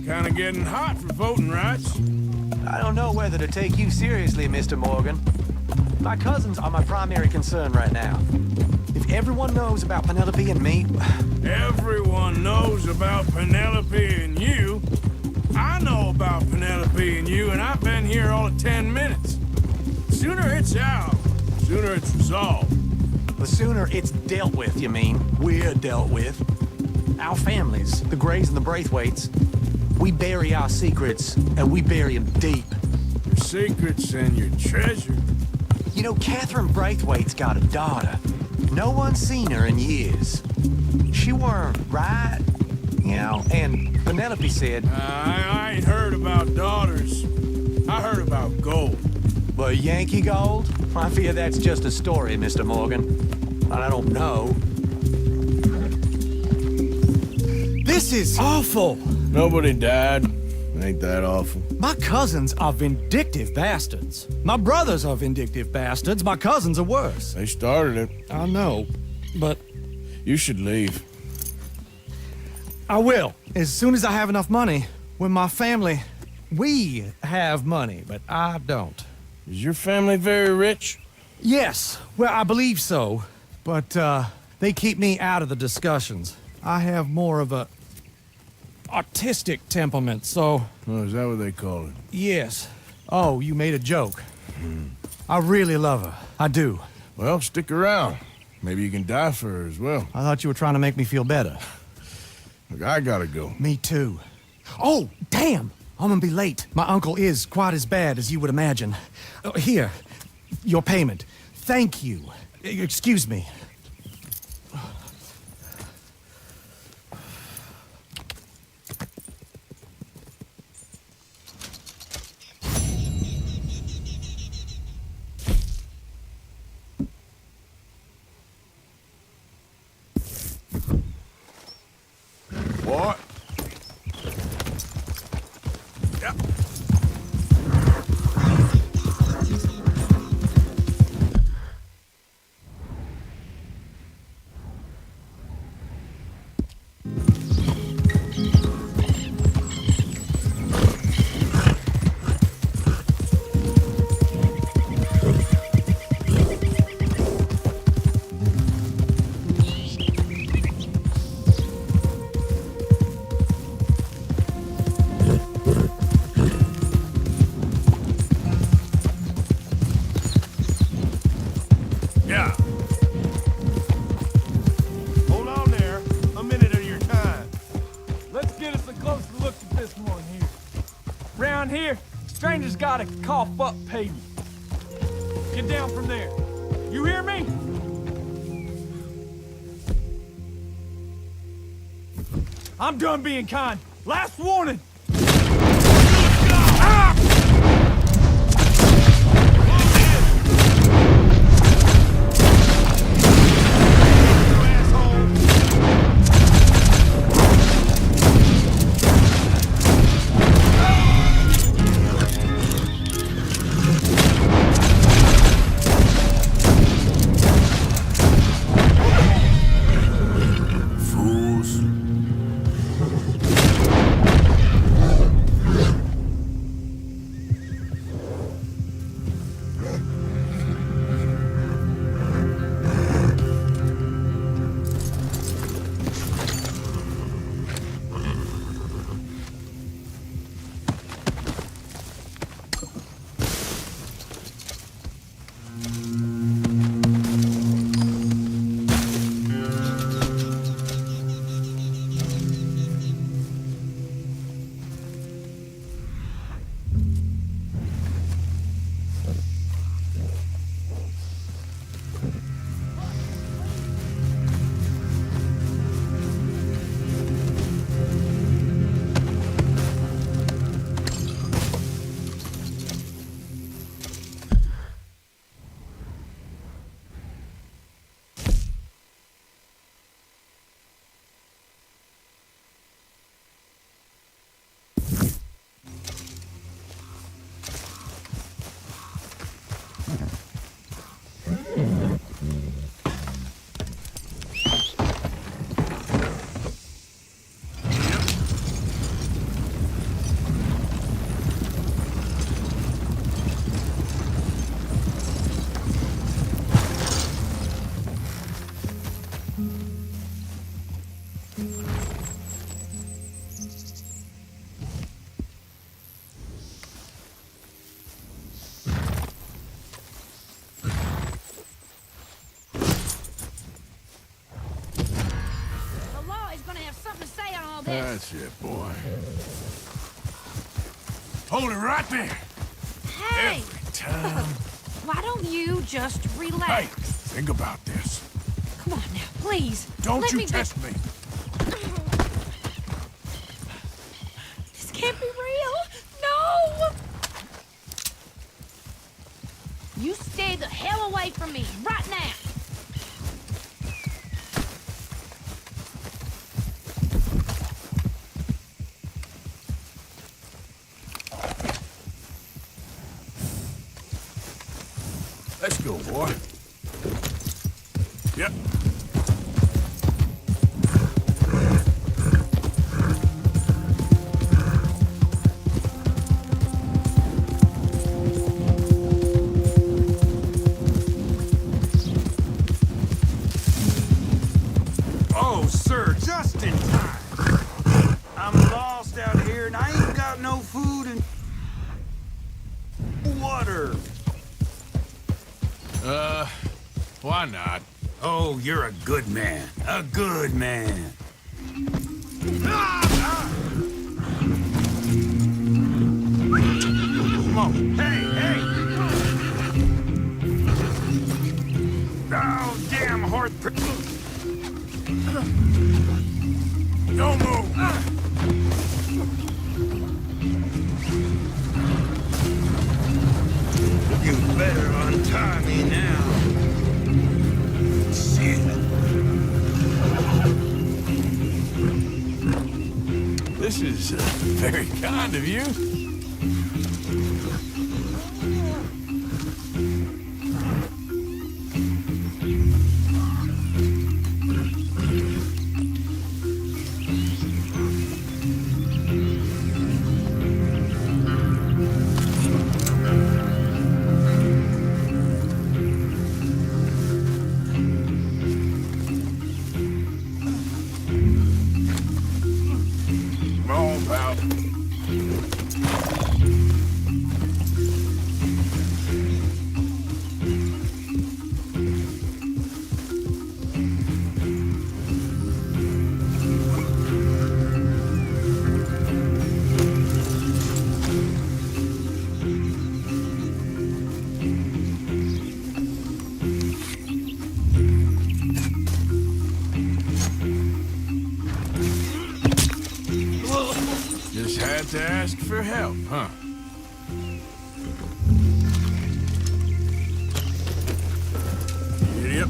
Kinda getting hot for voting rights. I don't know whether to take you seriously, Mr. Morgan. My cousins are my primary concern right now. If everyone knows about Penelope and me... Everyone knows about Penelope and you. I know about Penelope and you, and I've been here all of 10 minutes. Sooner it's out, sooner it's resolved. The sooner it's dealt with, you mean. We're dealt with. Our families, the Grays and the Braithwaites, we bury our secrets, and we bury them deep. Your secrets and your treasure. You know, Catherine Braithwaite's got a daughter. No one's seen her in years. She weren't right, you know, and Penelope said... I ain't heard about daughters. I heard about gold. But Yankee gold? I fear that's just a story, Mr. Morgan. And I don't know. This is awful! Nobody died. Ain't that awful? My cousins are vindictive bastards. My brothers are vindictive bastards. My cousins are worse. They started it. I know, but... You should leave. I will, as soon as I have enough money. When my family... We have money, but I don't. Is your family very rich? Yes, well, I believe so. But, they keep me out of the discussions. I have more of a... artistic temperament, so... Oh, is that what they call it? Yes. Oh, you made a joke. I really love her. I do. Well, stick around. Maybe you can die for her as well. I thought you were trying to make me feel better. Look, I gotta go. Me too. Oh, damn! I'm gonna be late. My uncle is quite as bad as you would imagine. Here, your payment. Thank you. Excuse me. What? Yep. Yeah. Hold on there. A minute of your time. Let's get us a closer look at this one here. Round here, strangers gotta cough up payment. Get down from there. You hear me? I'm done being kind. Last warning. Ah! That's it, boy. Hold it right there. Hey! Every time. Why don't you just Hey, relax? think about this. Come on now, please. Don't Let you me test me. This can't be real. No! You stay the hell away from me right now. Let's go, boy. Yep. Oh, sir, just in time. I'm lost out here and I ain't got no food and water. Why not? Oh, you're a good man. A good man. Come on. Hey, hey! Oh, damn horse. Don't move. You better untie me now. Shit. This is very kind of you. Come on, pal. Just had to ask for help, huh? Yep.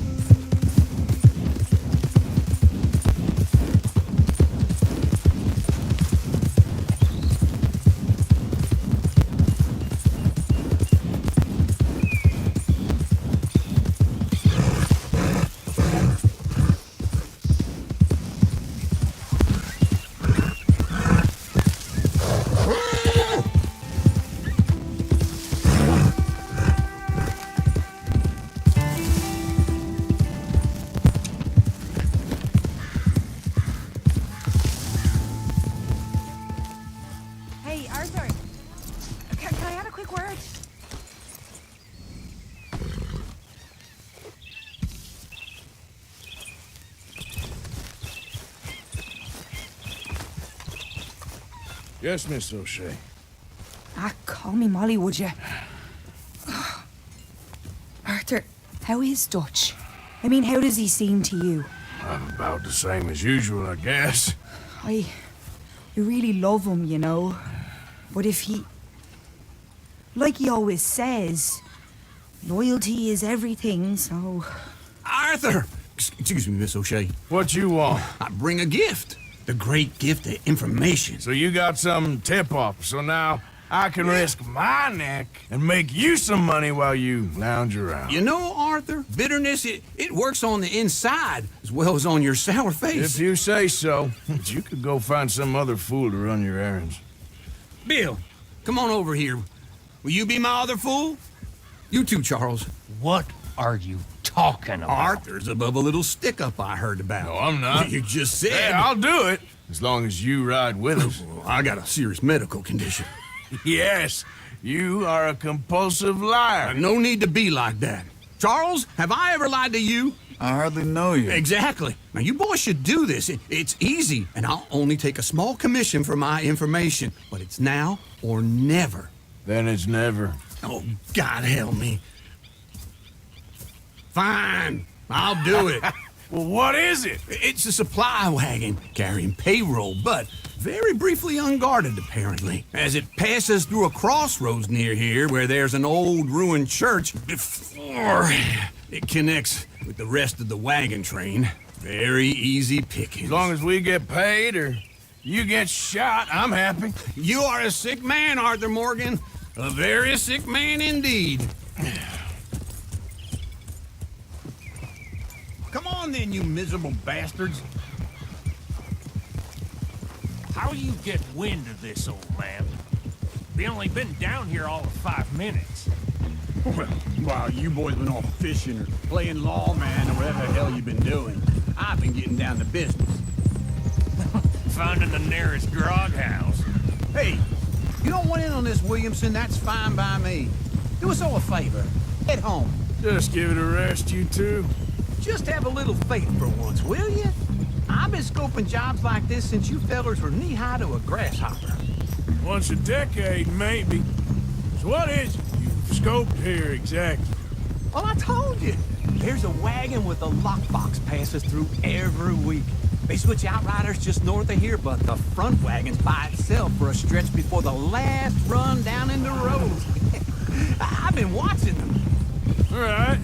Hey, Arthur. Can I have a quick word? Yes, Miss O'Shea. Ah, call me Molly, would you? Arthur, how is Dutch? I mean, how does he seem to you? About the same as usual, I guess. I really love him, you know. But if he... Like he always says, loyalty is everything, so... Arthur! Excuse me, Miss O'Shea. What you want? I bring a gift. The great gift of information. So you got some tip-off, so now I can risk my neck and make you some money while you lounge around. You know, Arthur, bitterness, it works on the inside as well as on your sour face. If you say so, but you could go find some other fool to run your errands. Bill, come on over here. Will you be my other fool? You too, Charles. What are you talking about? Arthur's above a little stick-up I heard about. No, I'm not. You just said... Hey, I'll do it, as long as you ride with us. I got a serious medical condition. Yes, you are a compulsive liar. No need to be like that. Charles, have I ever lied to you? I hardly know you. Exactly. Now, you boys should do this. It's easy, and I'll only take a small commission for my information. But it's now or never. Then it's never. Oh, God help me. Fine. I'll do it. Well, what is it? It's a supply wagon carrying payroll, but very briefly unguarded, apparently. As it passes through a crossroads near here where there's an old ruined church before it connects with the rest of the wagon train. Very easy pickings. As long as we get paid or you get shot, I'm happy. You are a sick man, Arthur Morgan. A very sick man indeed. Come on then, you miserable bastards. How you get wind of this, old man? We only been down here all of 5 minutes. Well, while you boys been off fishing or playing lawman or whatever the hell you've been doing, I've been getting down to business. Finding the nearest grog house. Hey, you don't want in on this, Williamson, that's fine by me. Do us all a favor. Head home. Just give it a rest, you two. Just have a little faith for once, will you? I've been scoping jobs like this since you fellers were knee-high to a grasshopper. Once a decade, maybe. So what is it you've scoped here exactly? Well, I told you. There's a wagon with a lockbox passes through every week. They switch outriders just north of here, but the front wagon's by itself for a stretch before the last run down into roads. I've been watching them. All right.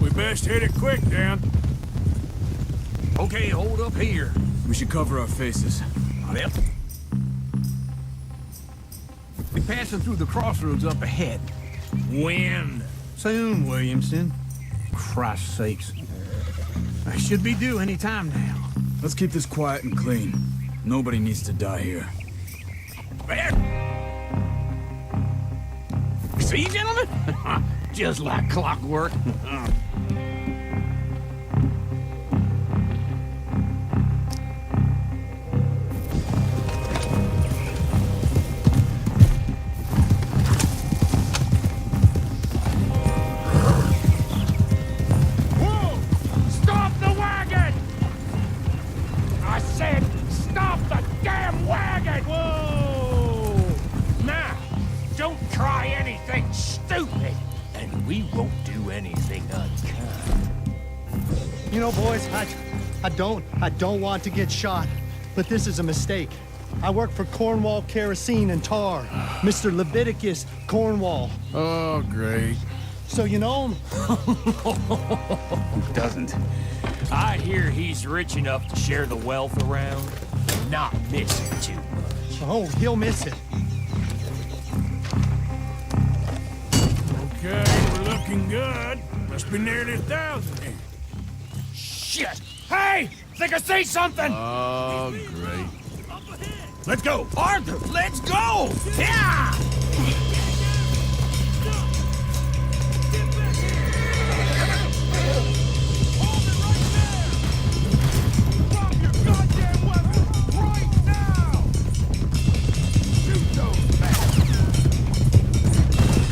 We best hit it quick, Dan. Okay, hold up here. We should cover our faces. Yep. We're passing through the crossroads up ahead. Wind. Soon, Williamson. Christ's sakes. I should be due any time now. Let's keep this quiet and clean. Nobody needs to die here. There. See, gentlemen? Just like clockwork. You know, boys, I don't want to get shot, but this is a mistake. I work for Cornwall Kerosene and Tar, Mr. Leviticus Cornwall. Oh, great. So you know him? Who doesn't? I hear he's rich enough to share the wealth around, not missing too much. Oh, he'll miss it. Okay, we're looking good. Must be nearly 1,000 here. Shit! Hey! Think I see something! Oh, great. Let's go! Arthur, let's go! Yeah!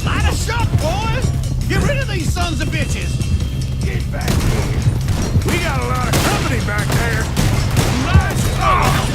Light us up, boys! Get rid of these sons of bitches! Get back here. We got a lot of company back there. Nice. Oh.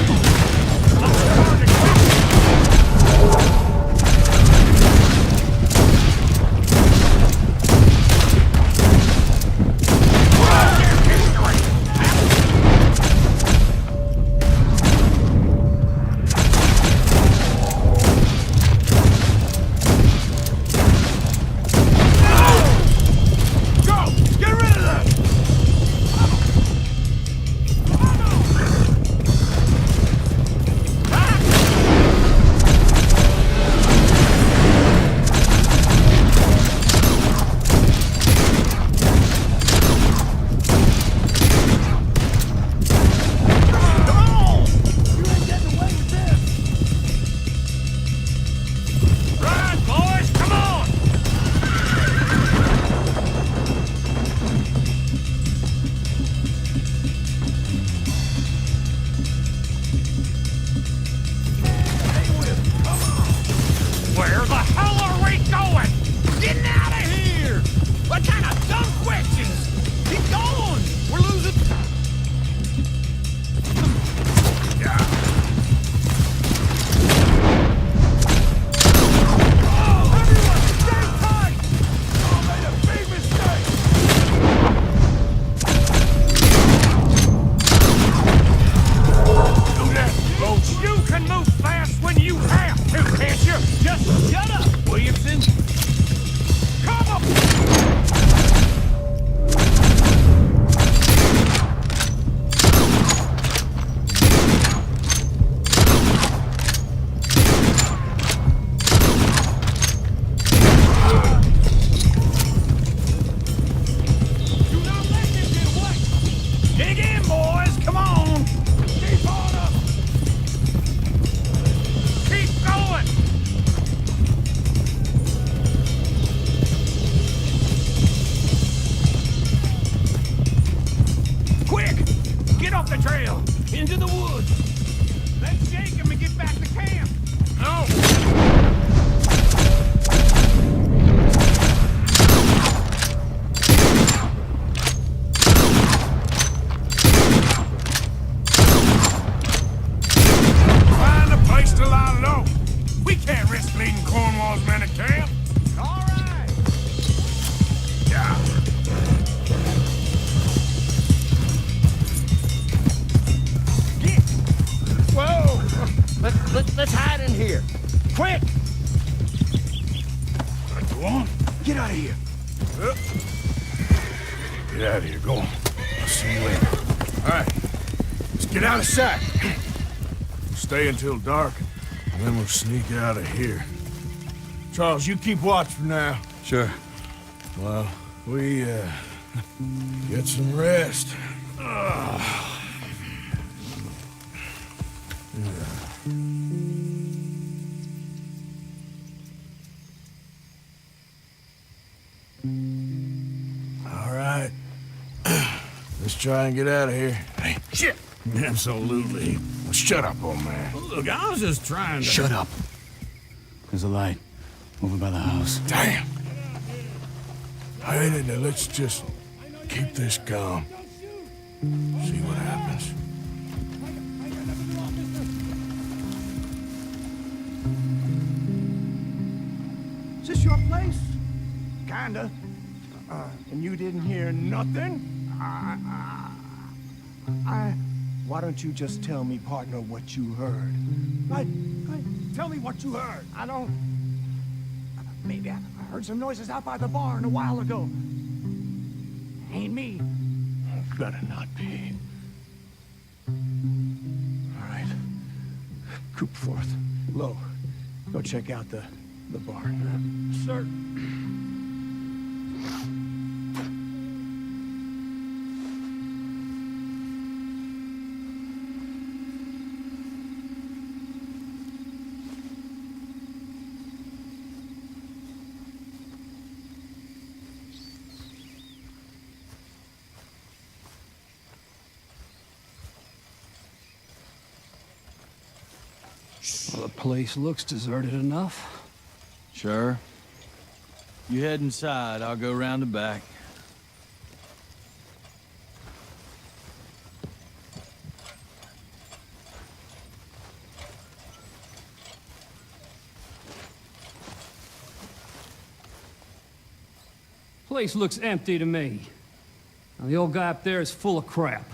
can't risk leading Cornwall's men to camp. All right. Yeah. Whoa! Let's hide in here. Quick! Go on. Get out of here. Get out of here. Go on. I'll see you later. All right. Let's get out of sight. Stay until dark, and then we'll sneak out of here. Charles, you keep watch for now. Sure. Well, we, get some rest. All right. Let's try and get out of here. Hey, shit! Absolutely. Well, shut up, old man. Look, I was just trying to... Shut up. There's a light over by the house. Damn. Hey, let's just keep this calm. See what happens. Is this your place? Kinda. And you didn't hear nothing? Why don't you just tell me, partner, what you heard? Tell me what you heard. I don't... Maybe I heard some noises out by the barn a while ago. Ain't me. Better not be. All right. Coop forth. Low. Go check out the barn. Sir. Well, the place looks deserted enough. Sure. You head inside, I'll go round the back. Place looks empty to me. Now, the old guy up there is full of crap.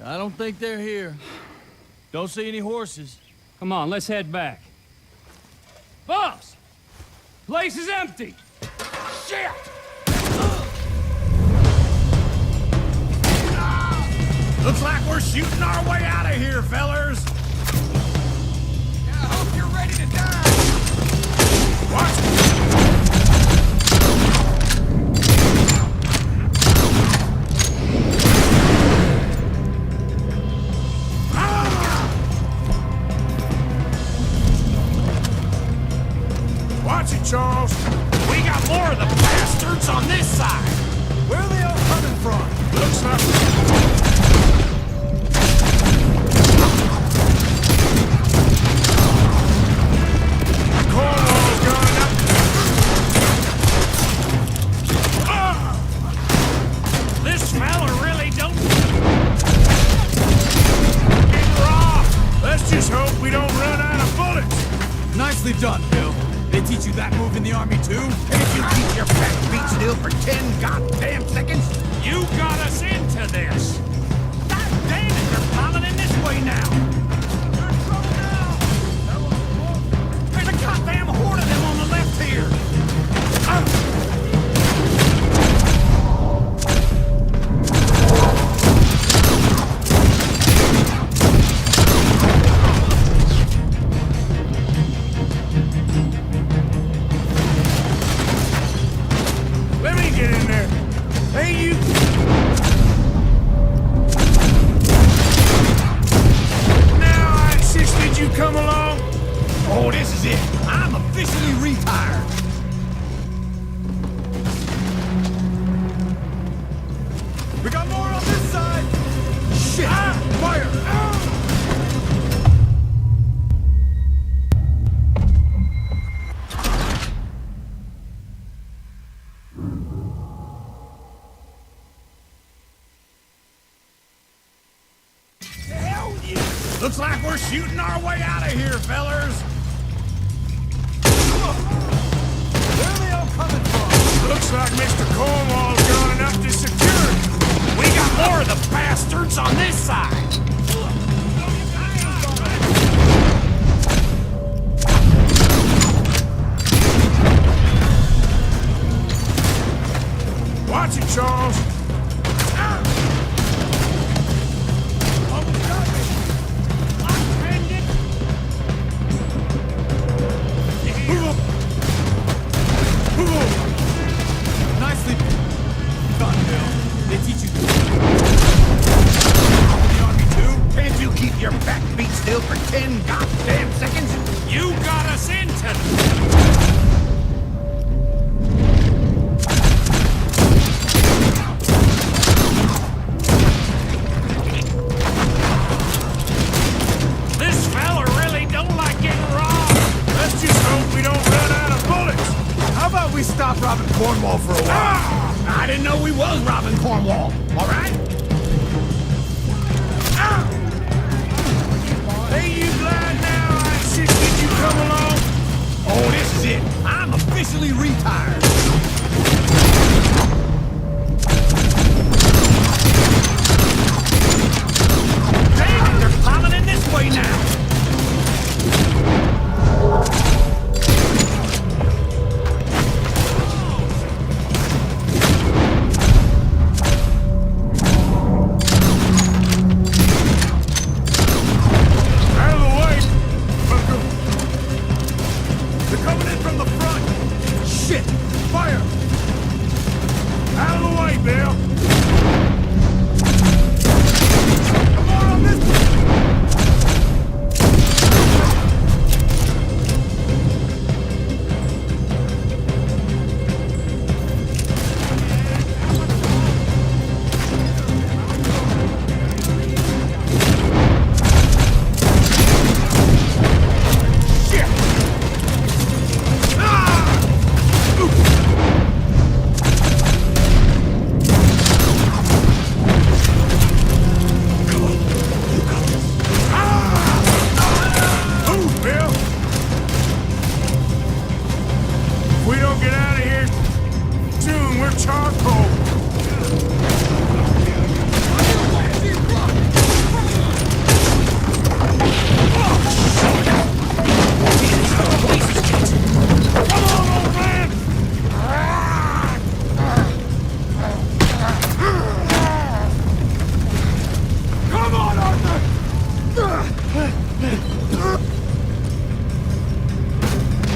I don't think they're here. Don't see any horses. Come on, let's head back. Boss! Place is empty! Shit! Looks like we're shooting our way out of here, fellers. I hope you're ready to die! Watch! Watch it, Charles! We got more of the bastards on this side. Where are they all coming from? Looks like... Cornwall's going up. This fella really don't... Get raw. Let's just hope we don't run out of bullets. Nicely done, Bill. They teach you that move in the army, too? And if you keep your back beat still for 10 goddamn seconds, you got us into this. God damn it, they're piling in this way now. You're in trouble now! There's a goddamn horde of them on the left here. Let me get in there. Hey, you... Now I insisted you come along. Oh, this is it. I'm officially retired. We got more on this side! Shit! Fire! Looks like we're shooting our way out of here, fellers. This fella really don't like getting robbed. Let's just hope we don't run out of bullets. How about we stop robbing Cornwall for a while? I didn't know we was robbing Cornwall, all right? Hey, you glad now I insisted you come along? Oh, this is it. I'm officially retired. Damn it, they're piling in this way now. Out of the way, Bunker. They're coming in from the front. Shit! Fire! Out of the way, Bill. Come on this. Move, Bill! If we don't get out of here soon, we're charcoal. Come on, old man! Come on, Arthur!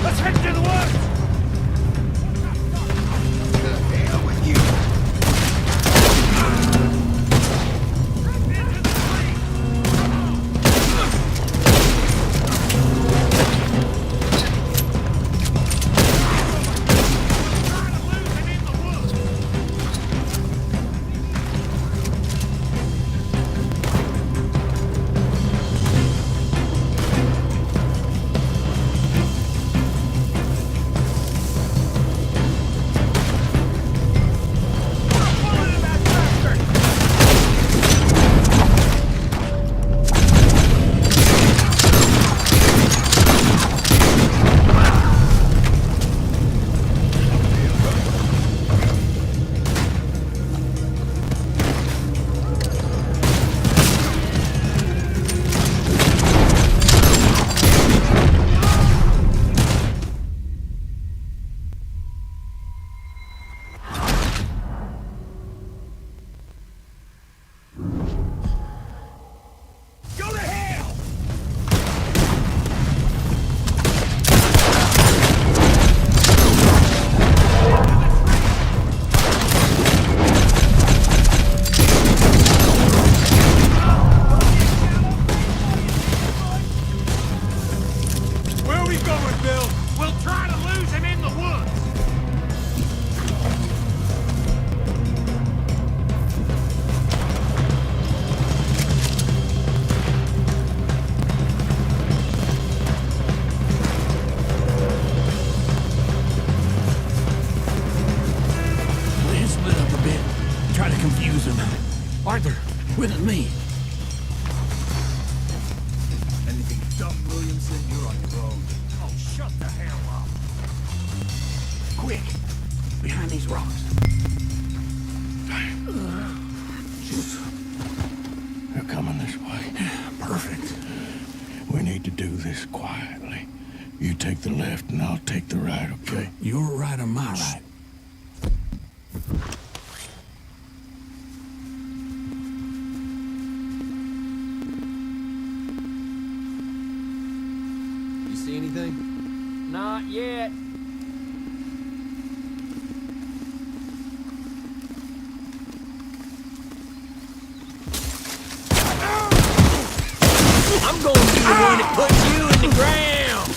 Let's head to the woods! The hell with you! Go to hell! Where are we going, Bill? We'll try to lose him in the woods. Let's split up a bit. Try to confuse him. Arthur, with me. Anything dumb, Williamson, you're on your own. Oh, shut the hell up. Quick, behind these rocks. They're coming this way. Perfect. We need to do this quietly. You take the left and I'll take the right, okay? Your right or my right? You see anything? Not yet. I'm gonna be the one that puts you in the ground.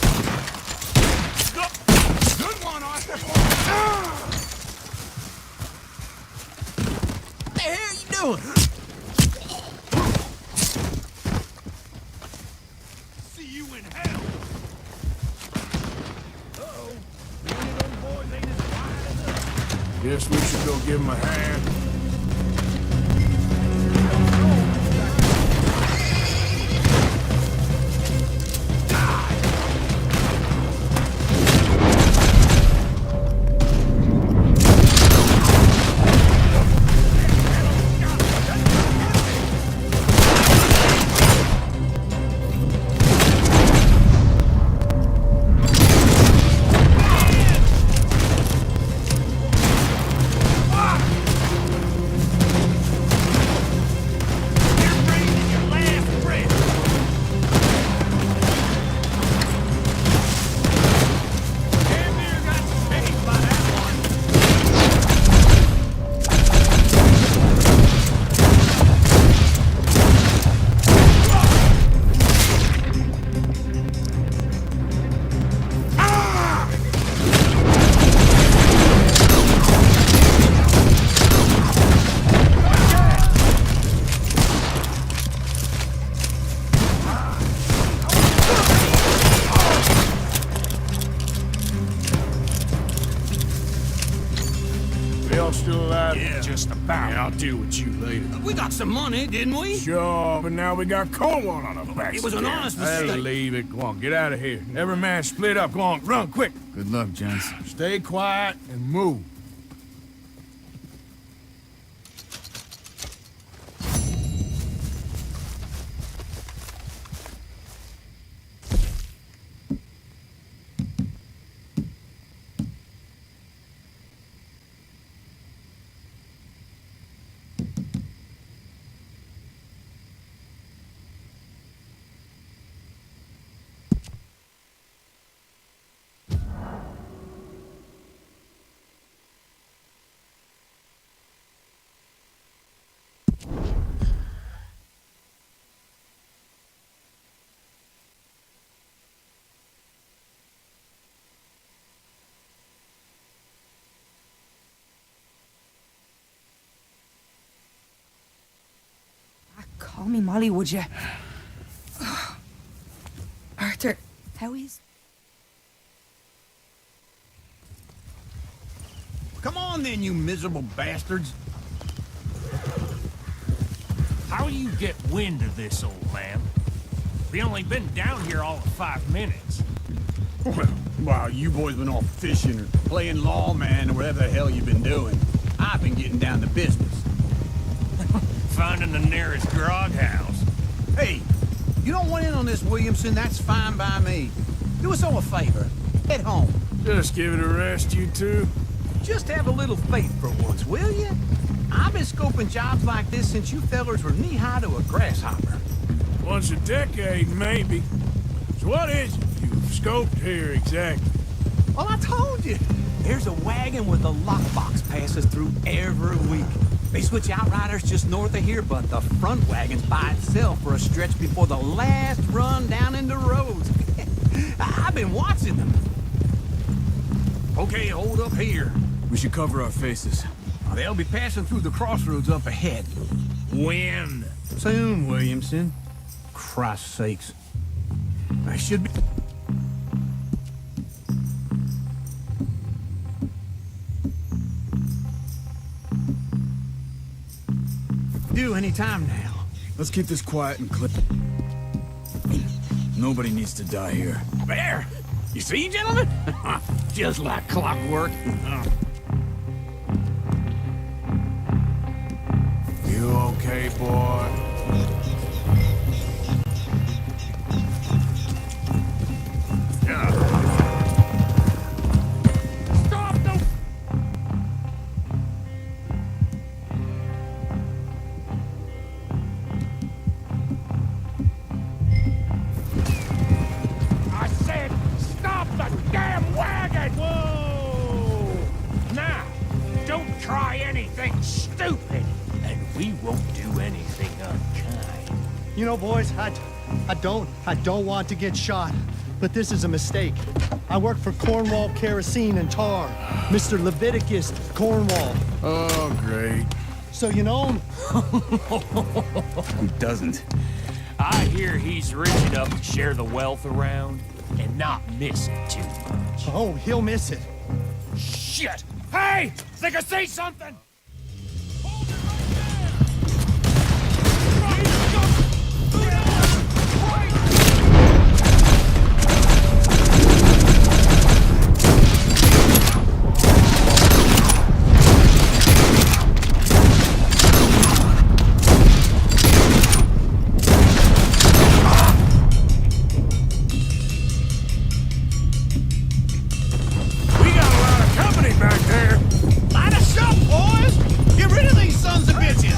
Guess we should go give him a hand. Y'all still alive? Yeah. Just about. Yeah, I'll deal with you later. We got some money, didn't we? Sure, but now we got Cornwall on our backs. It was an again. honest Hey, mistake. leave it. Go on, get out of here. Every man split up. Go on, run, quick. Good luck, gents. Stay quiet and move. Call me Molly, would you? Arthur, how is... Come on then, you miserable bastards. How you get wind of this, old man? We only been down here all of 5 minutes. Well, while you boys been off fishing or playing lawman or whatever the hell you've been doing, I've been getting down to business. Finding the nearest grog house. Hey, you don't want in on this, Williamson, that's fine by me. Do us all a favor. Head home. Just give it a rest, you two. Just have a little faith for once, will you? I've been scoping jobs like this since you fellers were knee-high to a grasshopper. Once a decade, maybe. So what is it you've scoped here exactly? Well, I told you. There's a wagon with a lockbox passes through every week. They switch outriders just north of here, but the front wagon's by itself for a stretch before the last run down into roads. I've been watching them. Okay, hold up here. We should cover our faces. They'll be passing through the crossroads up ahead. When? Soon, Williamson. Christ's sakes. I should be... Due any time now. Let's keep this quiet and clear. Nobody needs to die here. There! You see, gentlemen? Just like clockwork. You okay, boy? Stop the... I said, stop the damn wagon! Whoa! Now, don't try anything stupid, and we won't do anything unkind. You know, boys, I don't want to get shot, but this is a mistake. I work for Cornwall Kerosene and Tar, Mr. Leviticus Cornwall. Oh, great. So you know him? Who doesn't? I hear he's rich enough to share the wealth around and not miss it too much. Oh, he'll miss it. Shit! Hey! Think I see something? We got a lot of company back there. Line us up, boys! Get rid of these sons of bitches!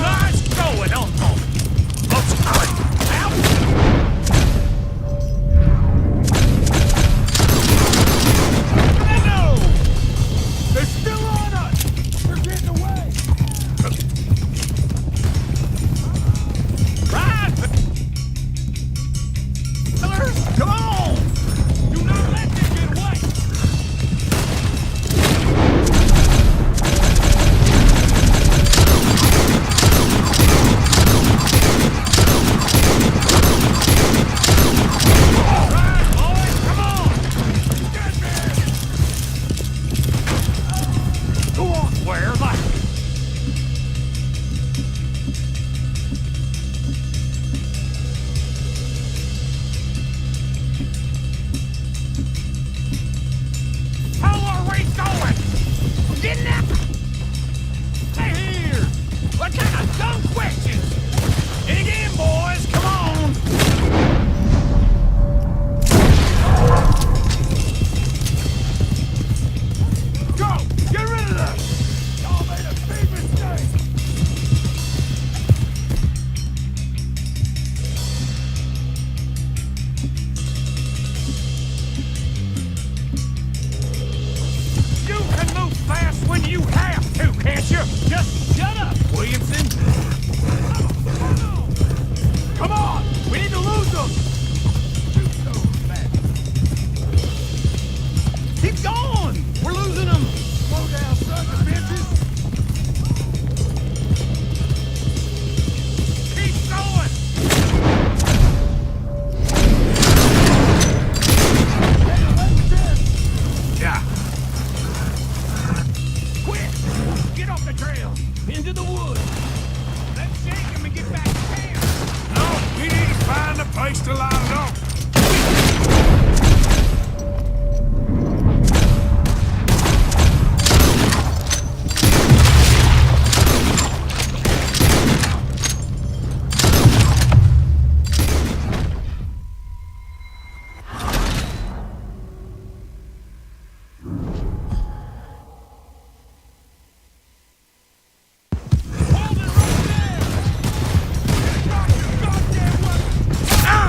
Nice going, Uncle! Let's go! Out! No! They're still on us! They're getting away! Right! Killers, come on! Do not let them get away! All right, boys, come on! Get there! Go on, where am I? How are we going? We're getting out! Hey here! What kind of dumb questions? And again, boys, come on! Go! Get rid of them! Y'all made a big mistake! You can move fast when you have to, can't you? Just shut up, Williamson! Come on! We need to lose them! Shoot those bastards. Keep going! We're losing them! Slow down, son of bitches! Keep going! Hey, wait there! Yeah. Quick! Get off the trail! Into the woods! Let's shake him and get back to camp! No, we need to find a place to line it up. Hold it right there! Drop your goddamn weapon! Now!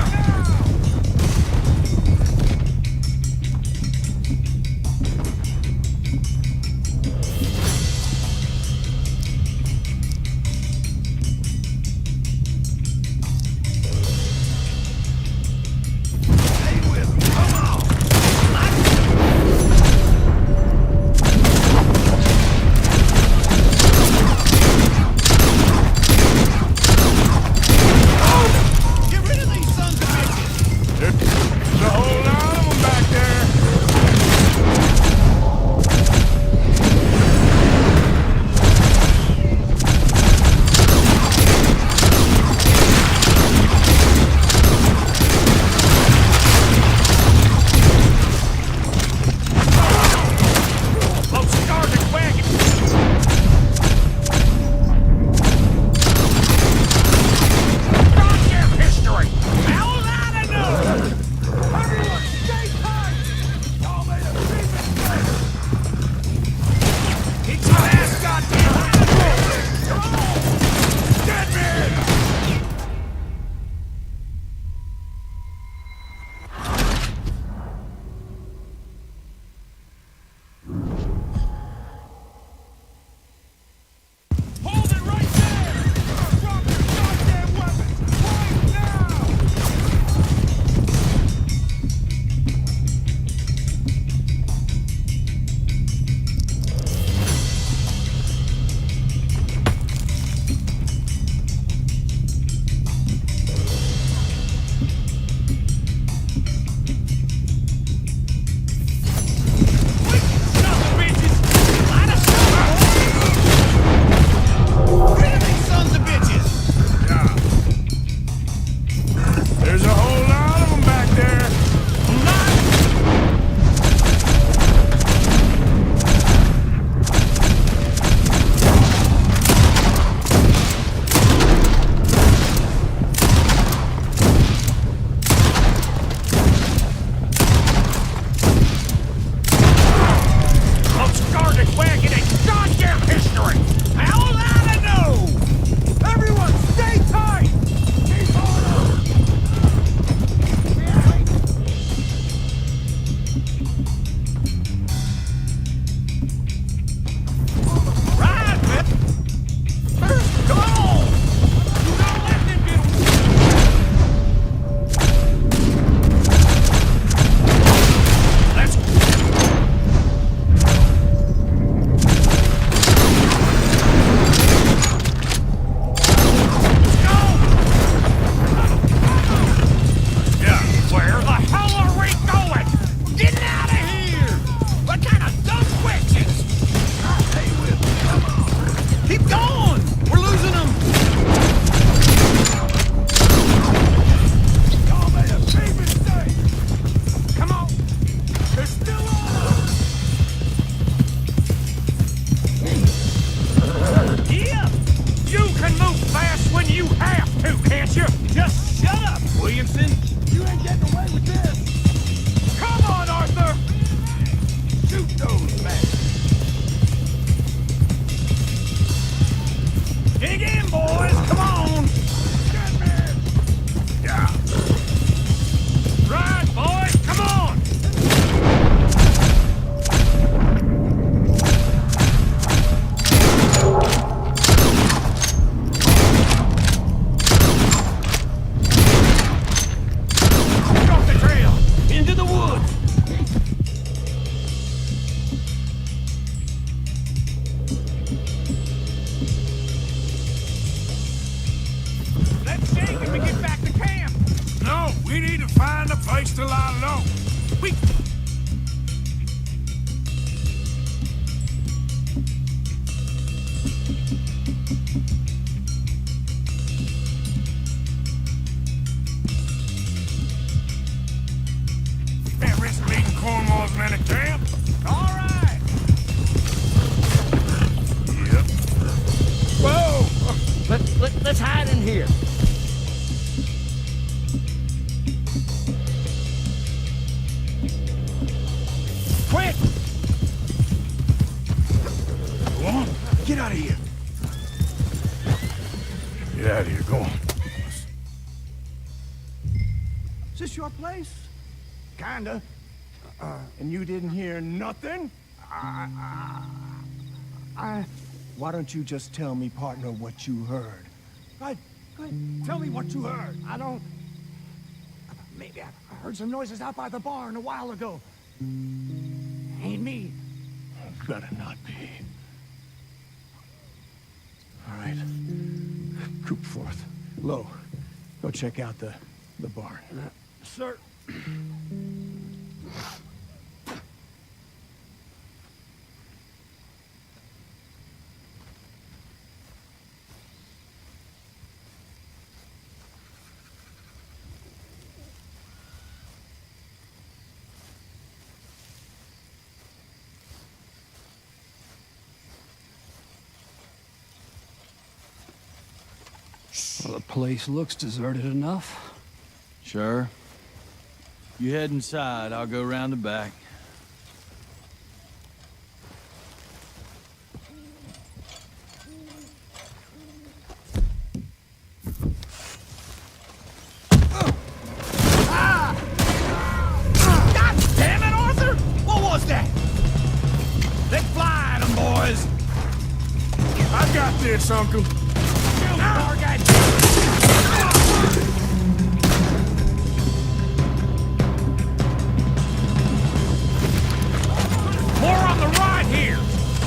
We need to find a place to lie low. We... Can't risk meeting Cornwall's men at camp. All right. Yep. Whoa! Let's hide in here. Quick! Go on. Get out of here. Get out of here. Go on. Is this your place? Kinda. And you didn't hear nothing? Why don't you just tell me, partner, what you heard? Right. Tell me what you heard. I don't... Maybe I heard some noises out by the barn a while ago. Ain't me. Better not be. All right. Troop forth. Low. Go check out the barn. Sir. Well, the place looks deserted enough. Sure. You head inside, I'll go round the back. God damn it, Arthur! What was that? Let's fly at 'em, boys! I got this, Uncle. More on the right here!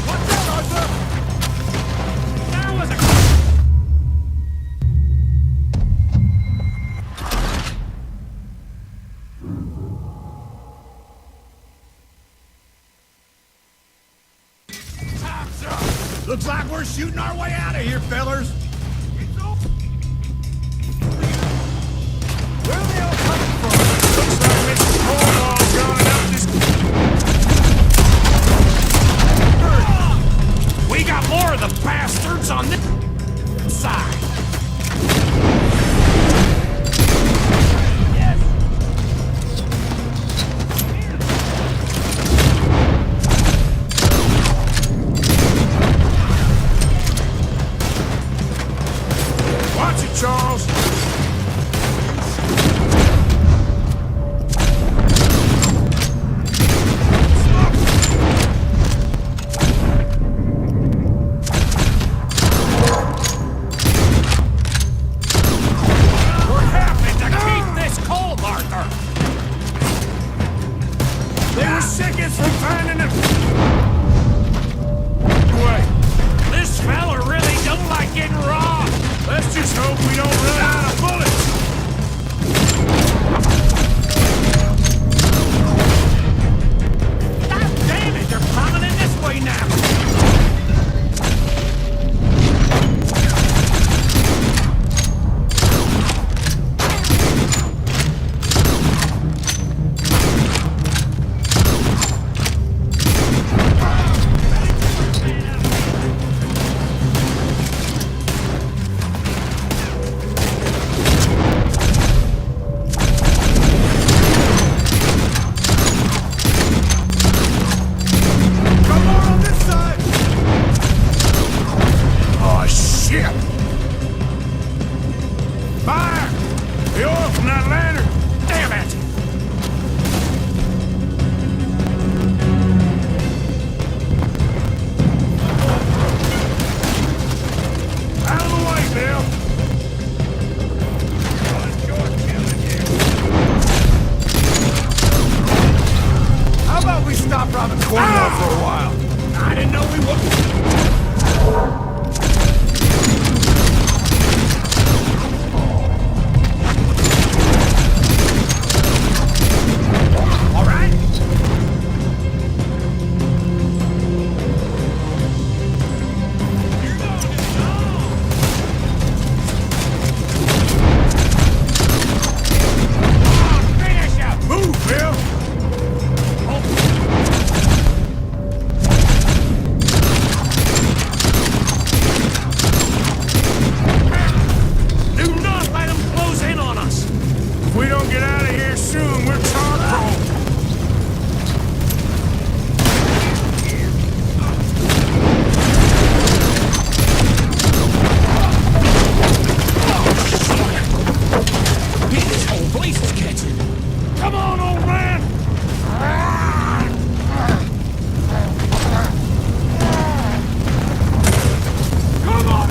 Watch out, Arthur! There was a... Time's up! Looks like we're shooting our way out of here, fellers! Where are they all coming from? Looks like Mr. Cornwall's gone out this... We got more of the bastards on this side. Yes. Watch it, Charles. They were seconds from finding him. Wait, This fella really don't like getting robbed. let's just hope we don't run out of bullets. God damn it, they're coming in this way now. Fire! The oil from that lantern! Damn it! Out of the way, Bill! How about we stop robbing Cornwall for a while? I didn't know we would. gonna get out of here soon. We're tar prone. This whole place is catching. Come on, old man! Come on,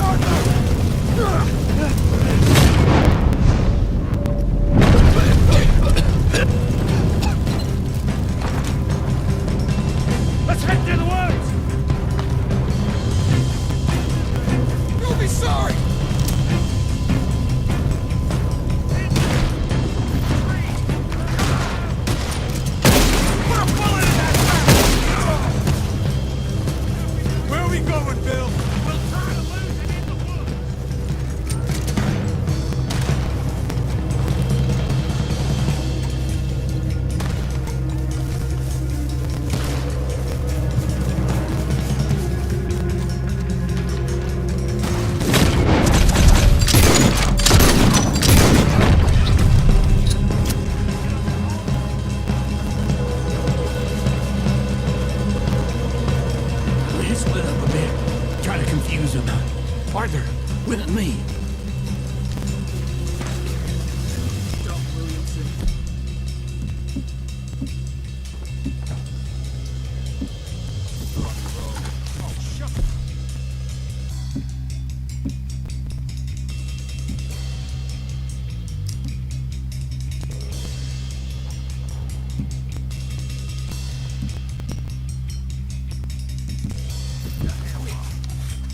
Let's head to the woods! You'll be sorry! Where are we going, Bill? We'll try to lose it in the woods. We split up a bit. Try to confuse him. Arthur, with me.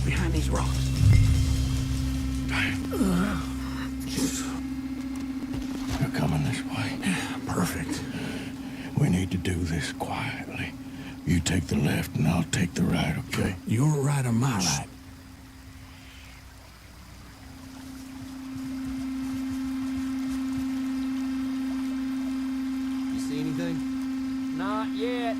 Behind these rocks. You're coming this way. Perfect. We need to do this quietly. You take the left and I'll take the right, okay? Your right or my right? You see anything? Not yet.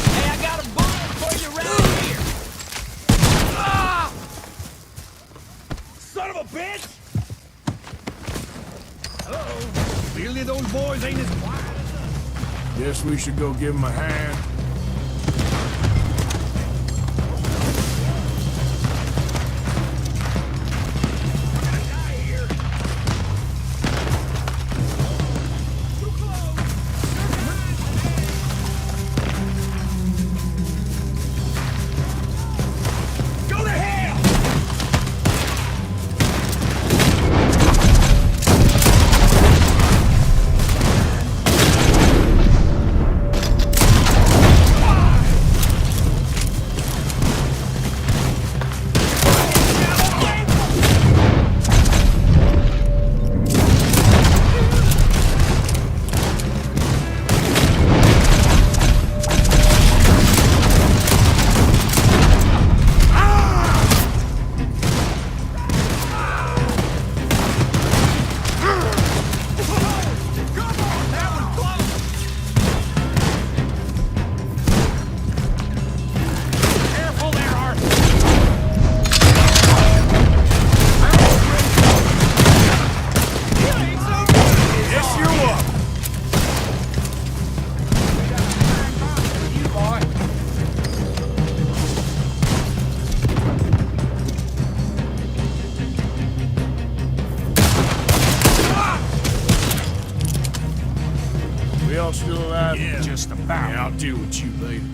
Hey, I got a bullet for you right here. Ah! Son of a bitch! Uh-oh. Clearly those boys ain't as quiet as us. Guess we should go give them a hand. We all still alive? Yeah, just about. Yeah, I'll deal with you later.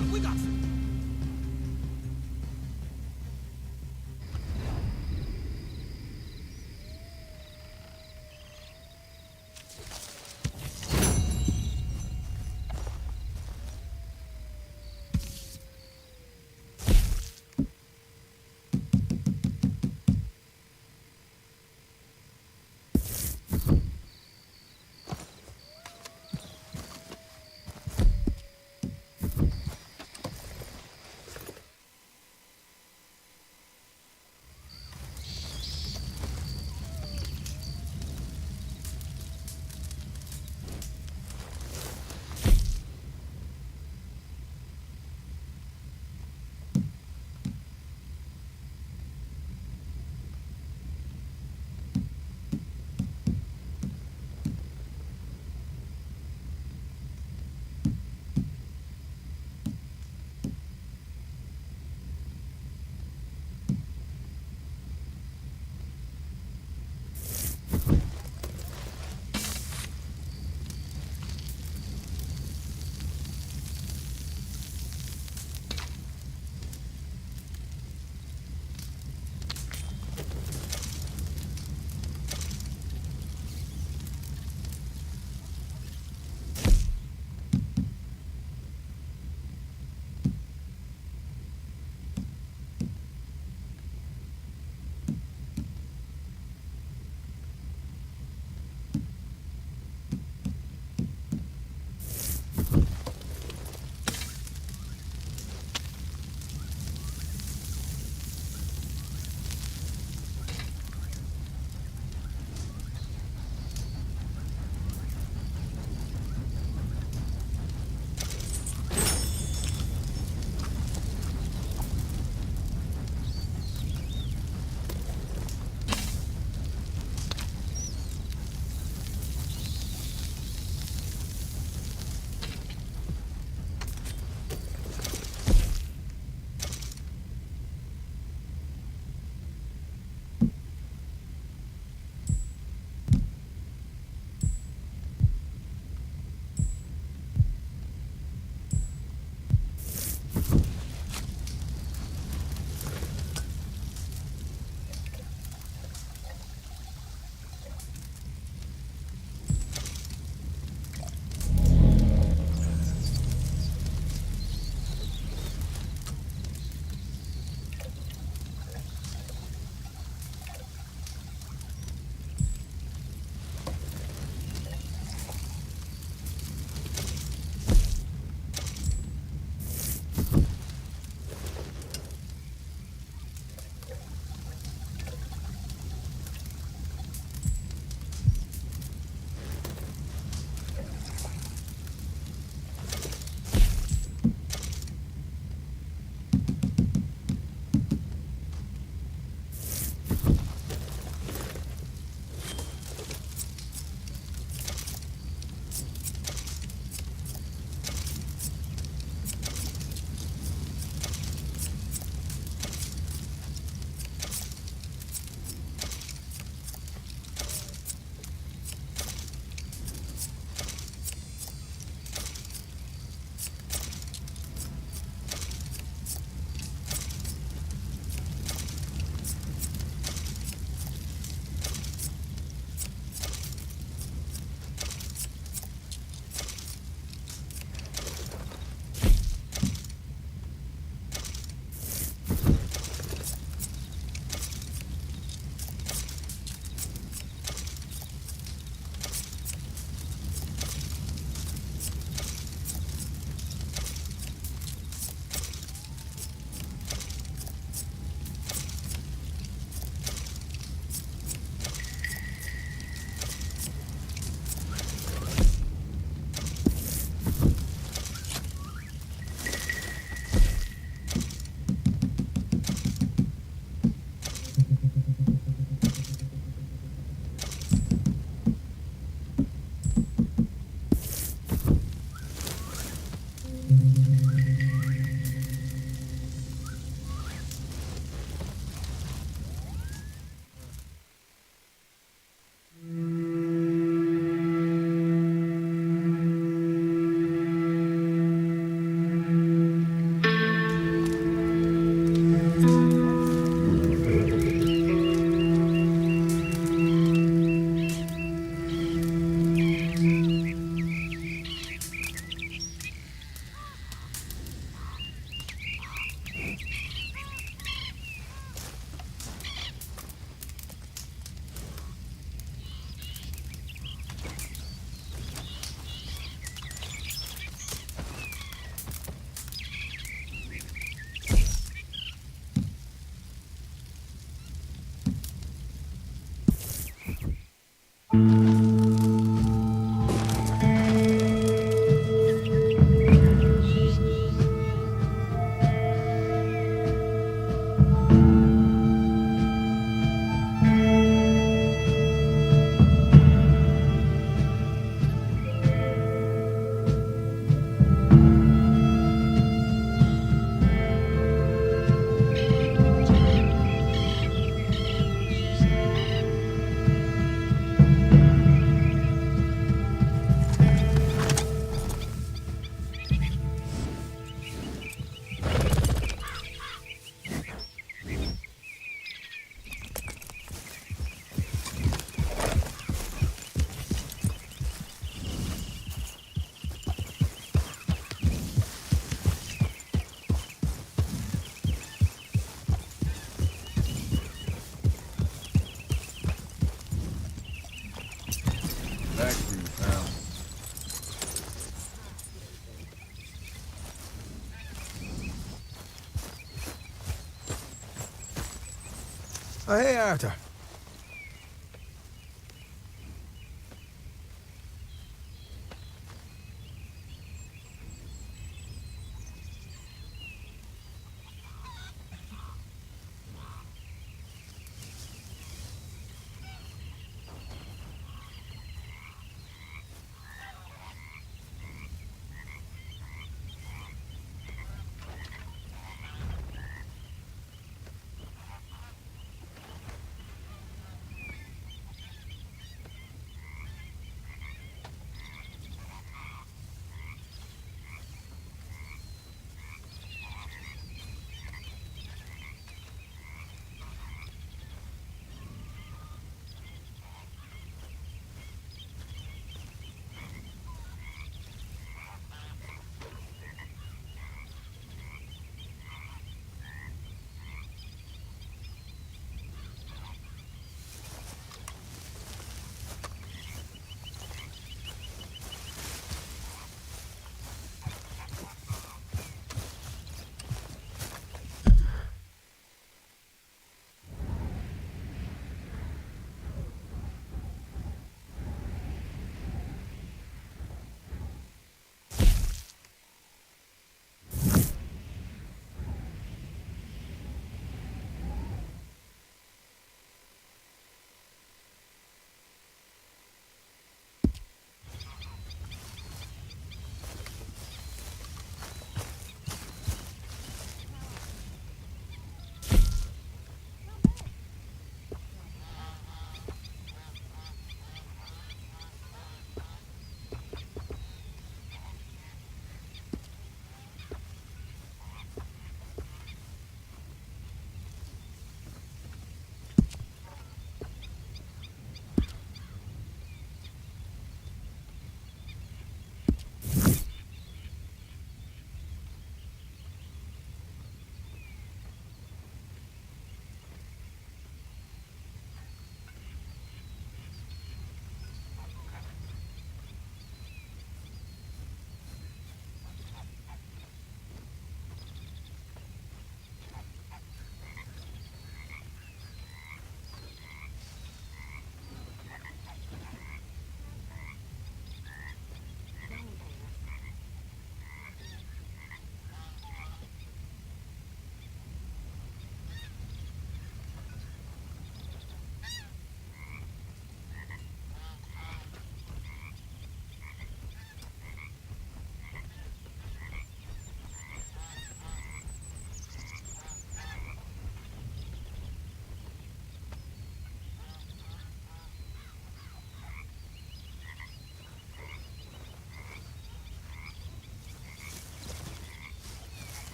Hey, Arthur.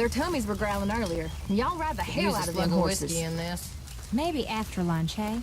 Their tummies were growling earlier. Y'all ride the hell out of them horses. Whiskey in this. Maybe after lunch, hey?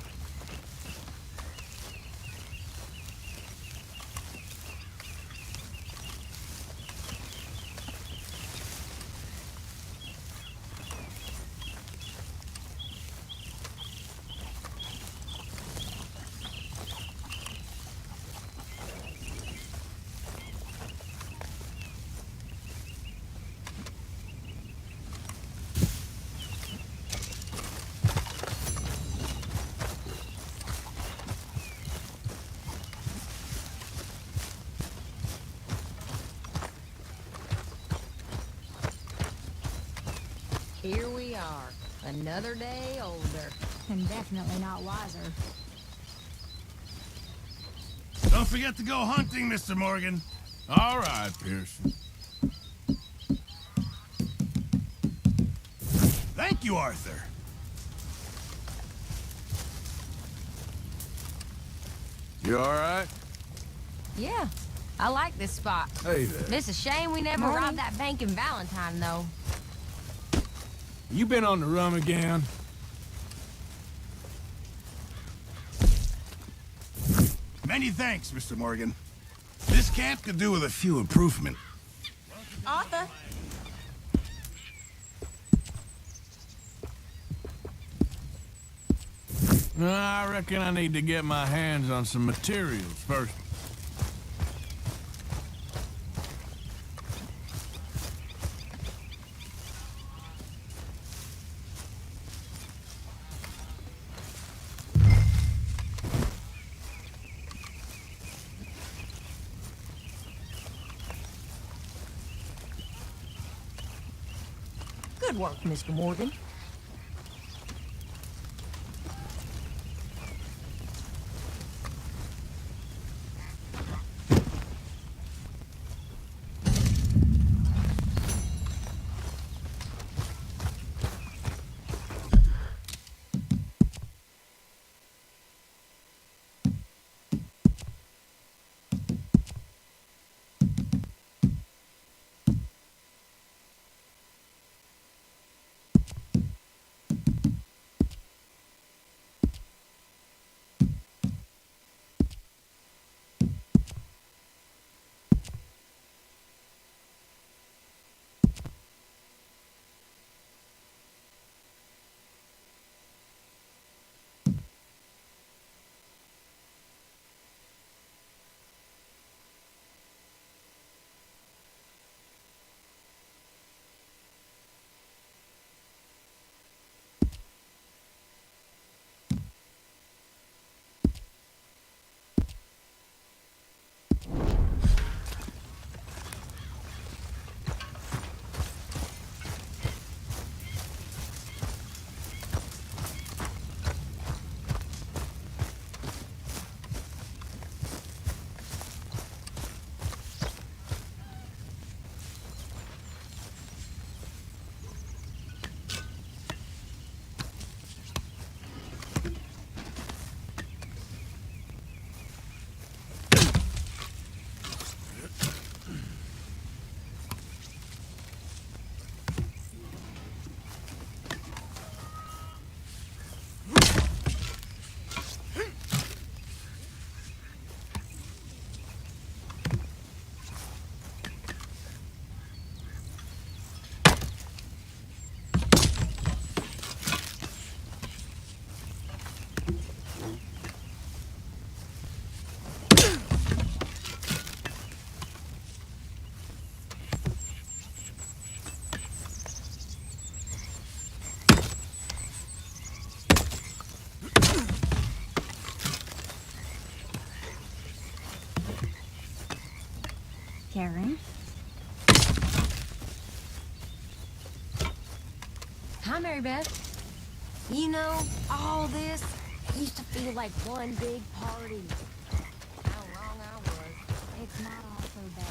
Here we are. Another day older. And definitely not wiser. Don't forget to go hunting, Mr. Morgan. All right, Pearson. Thank you, Arthur. You all right? Yeah, I like this spot. Hey there. It's a shame we never Morning. robbed that bank in Valentine, though. You been on the rum again? Many thanks, Mr. Morgan. This camp could do with a few improvement. Arthur. I reckon I need to get my hands on some materials first. Good work, Mr. Morgan. Karen? Hi, Mary Beth. You know, all this used to feel like one big party. How wrong I was. It's not all so bad.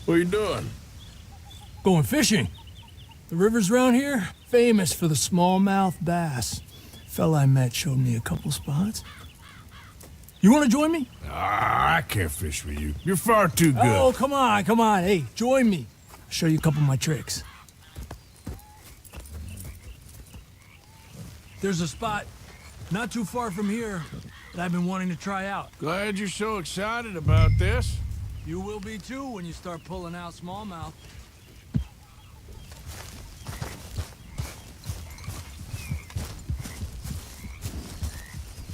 What are you doing? Going fishing. The rivers around here, famous for the smallmouth bass. Fella I met showed me a couple spots. You want to join me? Ah, I can't fish with you. You're far too good. Oh, come on, come on. Hey, join me. I'll show you a couple of my tricks. There's a spot not too far from here that I've been wanting to try out. Glad you're so excited about this. You will be too when you start pulling out smallmouth.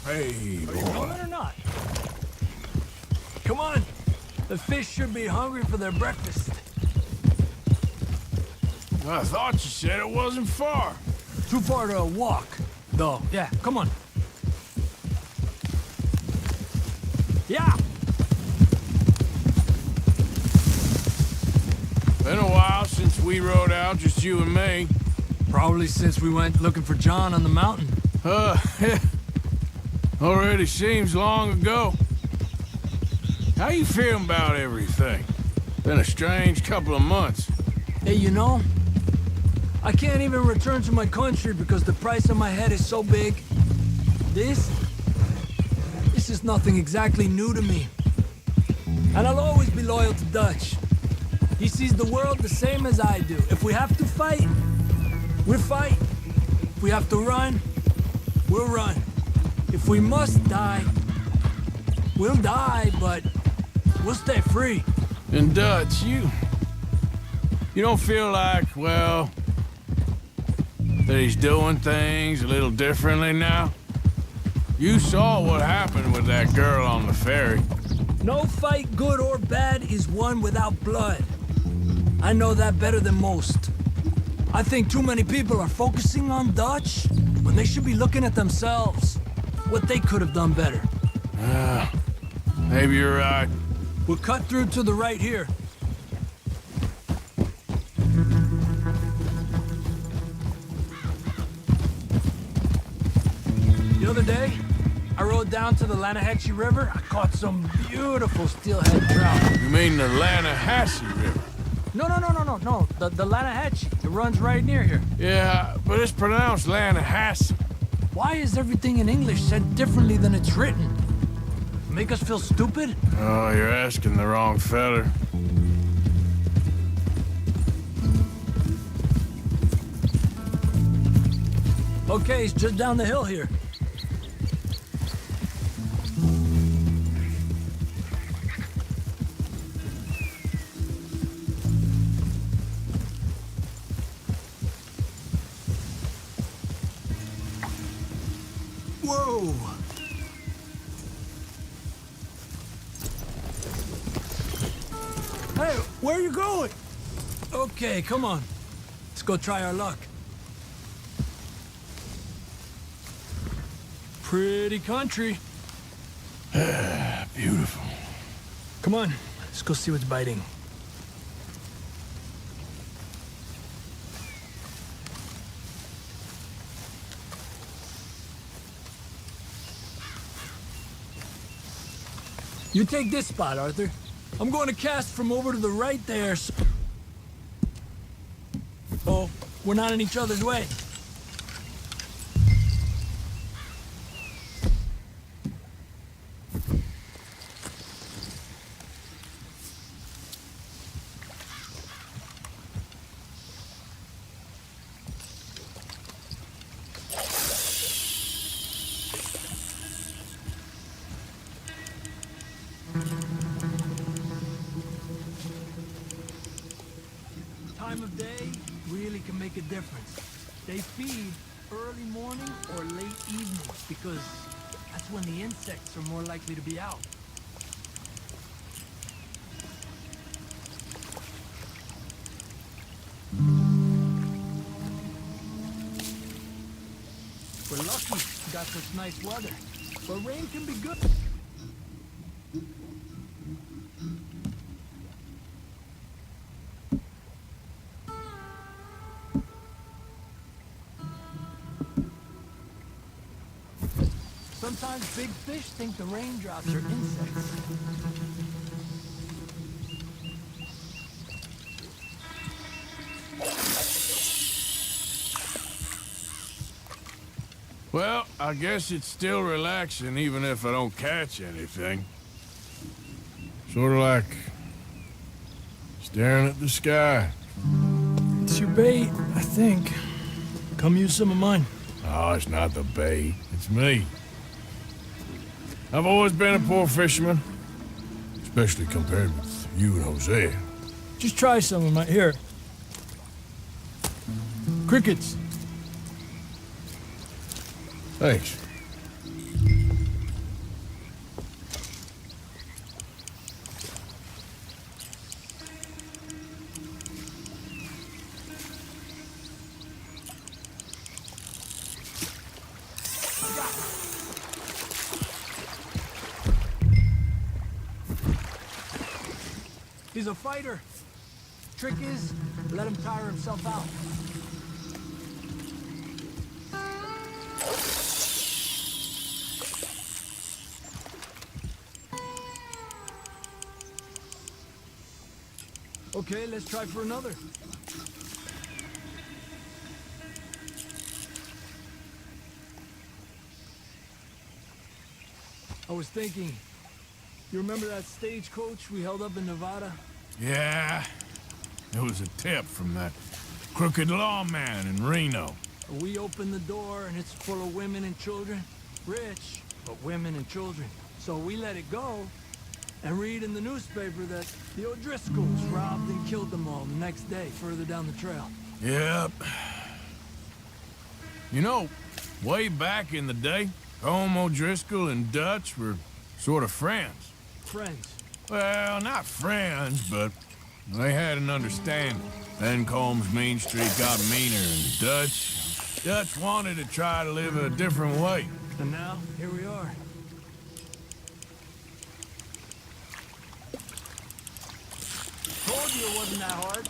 Hey, Are you coming or not? Come on. The fish should be hungry for their breakfast. I thought you said it wasn't far. Too far to walk, though. Yeah, come on. Yeah. Been a while since we rode out, just you and me. Probably since we went looking for John on the mountain. Already seems long ago. How you feeling about everything? Been a strange couple of months. Hey, you know, I can't even return to my country because the price on my head is so big. This is nothing exactly new to me. And I'll always be loyal to Dutch. He sees the world the same as I do. If we have to fight, we'll fight. If we have to run, we'll run. If we must die, we'll die, but we'll stay free. And Dutch, you don't feel like, well, that he's doing things a little differently now? You saw what happened with that girl on the ferry. No fight, good or bad, is won without blood. I know that better than most. I think too many people are focusing on Dutch when they should be looking at themselves. What they could have done better. Maybe you're right. We'll cut through to the right here. The other day, I rode down to the Lanahatchee River. I caught some beautiful steelhead trout. You mean the Lanahatchee River? No. The Lanahatchee. It runs right near here. Yeah, but it's pronounced Lanahatchee. Why is everything in English said differently than it's written? Make us feel stupid? Oh, you're asking the wrong feller. Okay, it's just down the hill here. Whoa! Hey, where are you going? Okay, come on. Let's go try our luck. Pretty country. Beautiful. Come on, let's go see what's biting. You take this spot, Arthur. I'm going to cast from over to the right there, so... Oh, we're not in each other's way. Time of day really can make a difference. They feed early morning or late evening because that's when the insects are more likely to be out. We're lucky we got such nice weather, but rain can be good. Sometimes big fish think the raindrops are insects. Well, I guess it's still relaxing even if I don't catch anything. Sort of like staring at the sky. It's your bait, I think. Come use some of mine. Oh, it's not the bait. It's me. I've always been a poor fisherman. Especially compared with you and Hosea. Just try some of mine. Here. Crickets. Thanks. He's a fighter. Trick is, let him tire himself out. Okay, let's try for another. I was thinking, you remember that stagecoach we held up in Nevada? Yeah. It was a tip from that crooked lawman in Reno. We opened the door and it's full of women and children. Rich, but women and children. So we let it go and read in the newspaper that the O'Driscolls robbed and killed them all the next day further down the trail. Yep. You know, way back in the day, Colm O'Driscoll and Dutch were sort of friends. Friends? Well, not friends, but they had an understanding. Then Colm's mean streak got meaner, and Dutch wanted to try to live a different way. And now, here we are. Told you it wasn't that hard.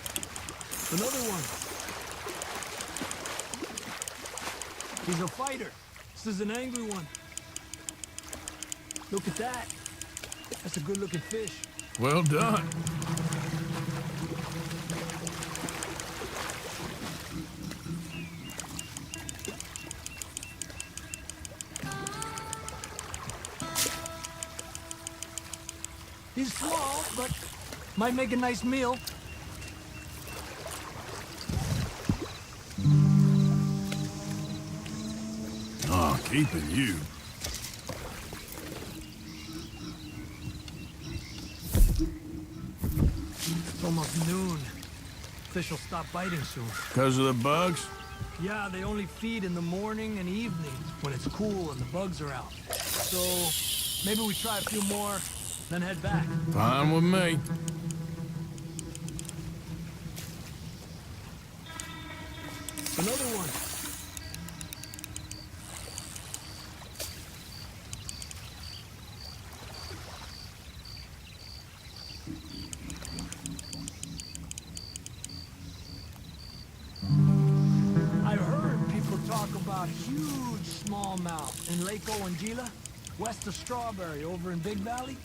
Another one. He's a fighter. This is an angry one. Look at that. That's a good-looking fish. Well done. He's small, but might make a nice meal. Oh, keeping you. It's almost noon. Fish will stop biting soon. Because of the bugs? Yeah, they only feed in the morning and evening when it's cool and the bugs are out. So maybe we try a few more, then head back. Fine with me. Another one. I heard people talk about huge smallmouth in Lake Owanjila, west of Strawberry, over in Big Valley.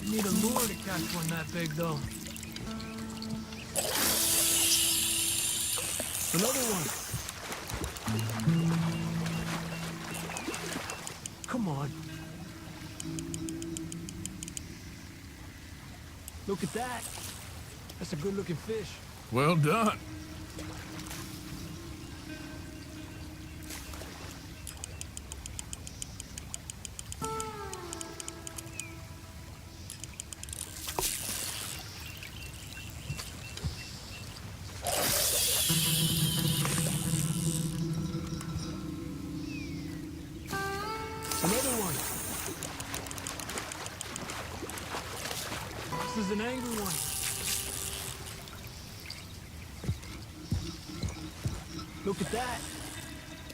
You need a lure to catch one that big, though. Another one. Come on. Look at that. That's a good-looking fish. Well done. Another one. This is an angry one. Look at that.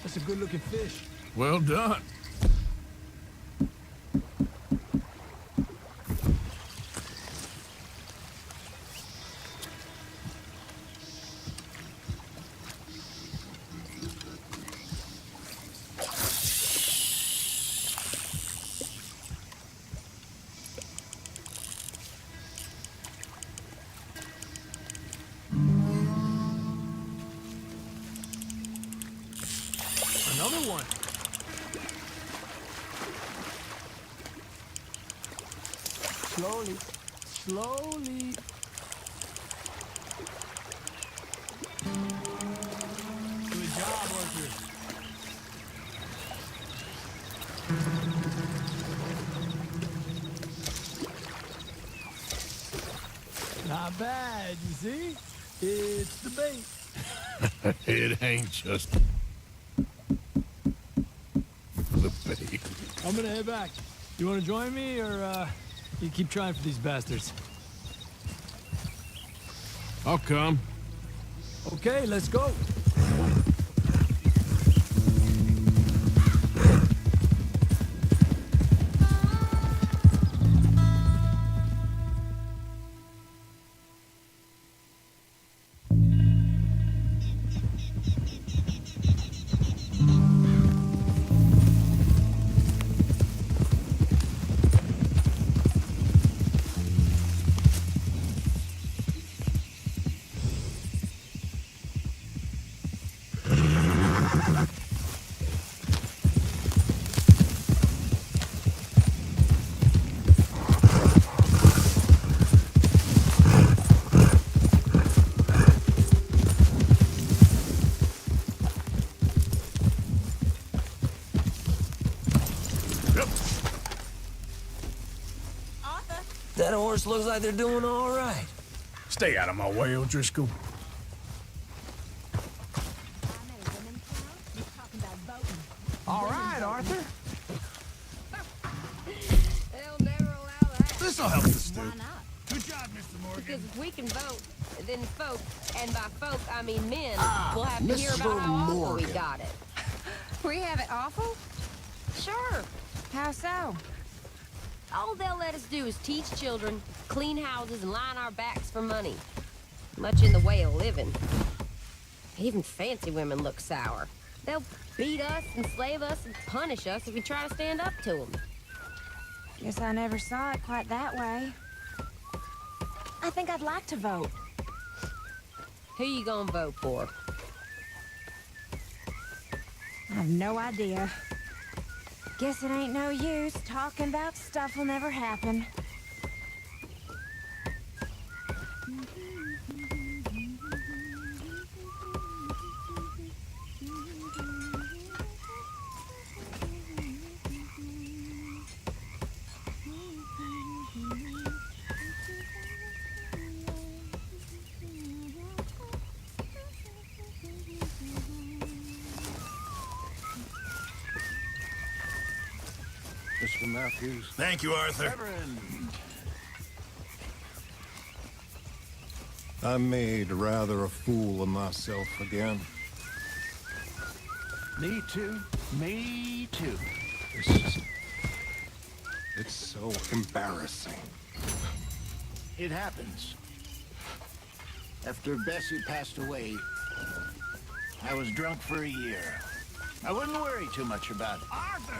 That's a good-looking fish. Well done. Another one. slowly. Good job, Arthur. Not bad, you see? It's the bait. It ain't just the bait. I'm gonna head back. You wanna join me, or you keep trying for these bastards? I'll come. Okay, let's go. That horse looks like they're doing all right. Stay out of my way, O'Driscoll. All right, Arthur. They'll never allow that. This'll help the stew. Why not? Good job, Mr. Morgan. Because if we can vote, then folk, and by folk I mean men, Ah, will have to hear about Mr. how awful we Morgan. got it. We have it awful? Sure. How so? All they'll let us do is teach children, clean houses, and line our backs for money. Much in the way of living. Even fancy women look sour. They'll beat us, enslave us, and punish us if we try to stand up to them. Guess I never saw it quite that way. I think I'd like to vote. Who you gonna vote for? I have no idea. Guess it ain't no use. Talking about stuff will never happen. Mr. Matthews. Thank you, Arthur. I made rather a fool of myself again. Me too. Me too. It's so embarrassing. It happens. After Bessie passed away, I was drunk for a year. I wouldn't worry too much about it. Arthur!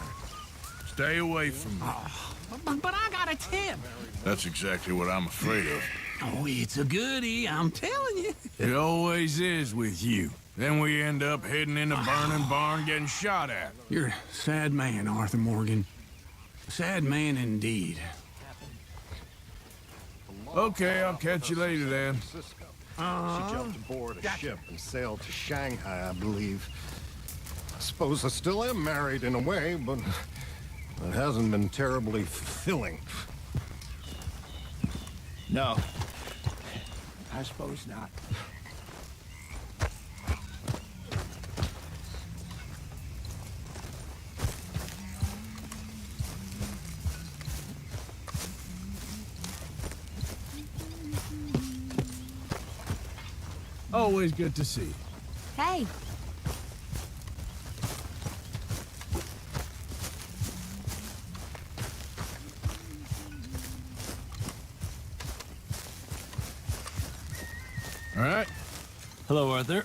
Stay away from me. But I got a tip. That's exactly what I'm afraid of. Oh, it's a goodie, I'm telling you. It always is with you. Then we end up heading in a burning barn getting shot at. You're a sad man, Arthur Morgan. A sad man indeed. Okay, I'll catch you later then. She jumped aboard a ship and sailed to Shanghai, I believe. I suppose I still am married in a way, but it hasn't been terribly fulfilling. No. I suppose not. Always good to see you. Hey, All right. Hello, Arthur.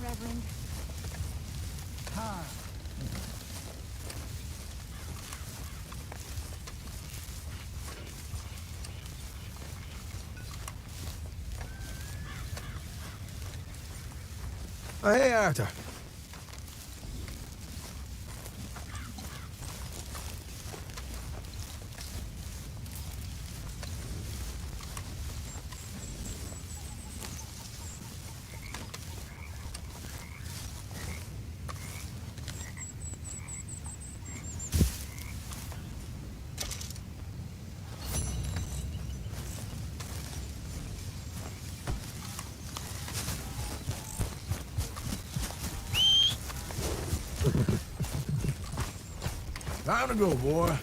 Reverend. Hey, Arthur. Time to go, boy.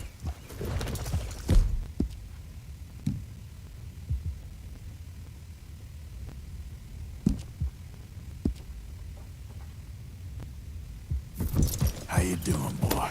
How you doing, boy?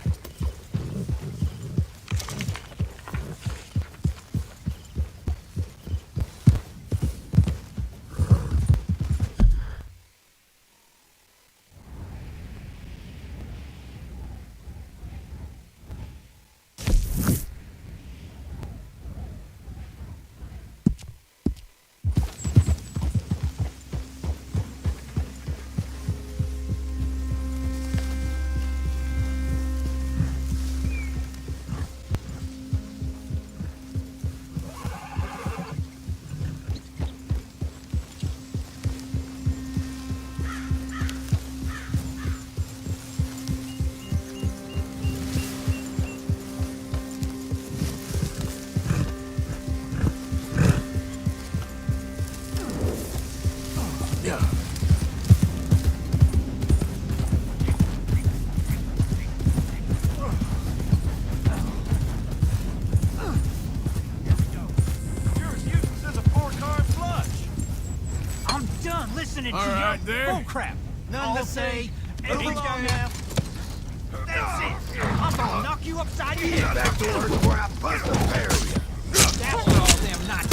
Listening All to right, your there. bull crap. None to say. Move along now. That's it. I'm gonna knock you upside your head. Back to work before I bust a pair of you. That's what all them not.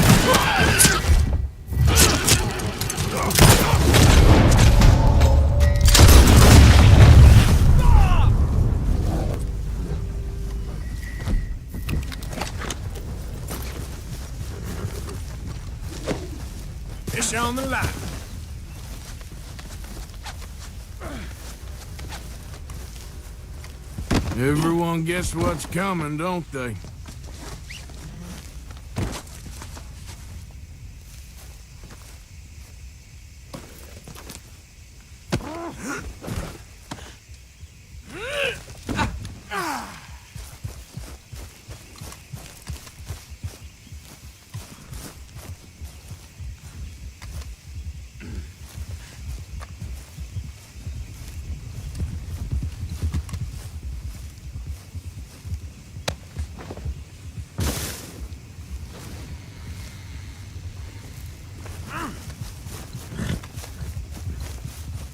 Fish on the line. Everyone gets what's coming, don't they?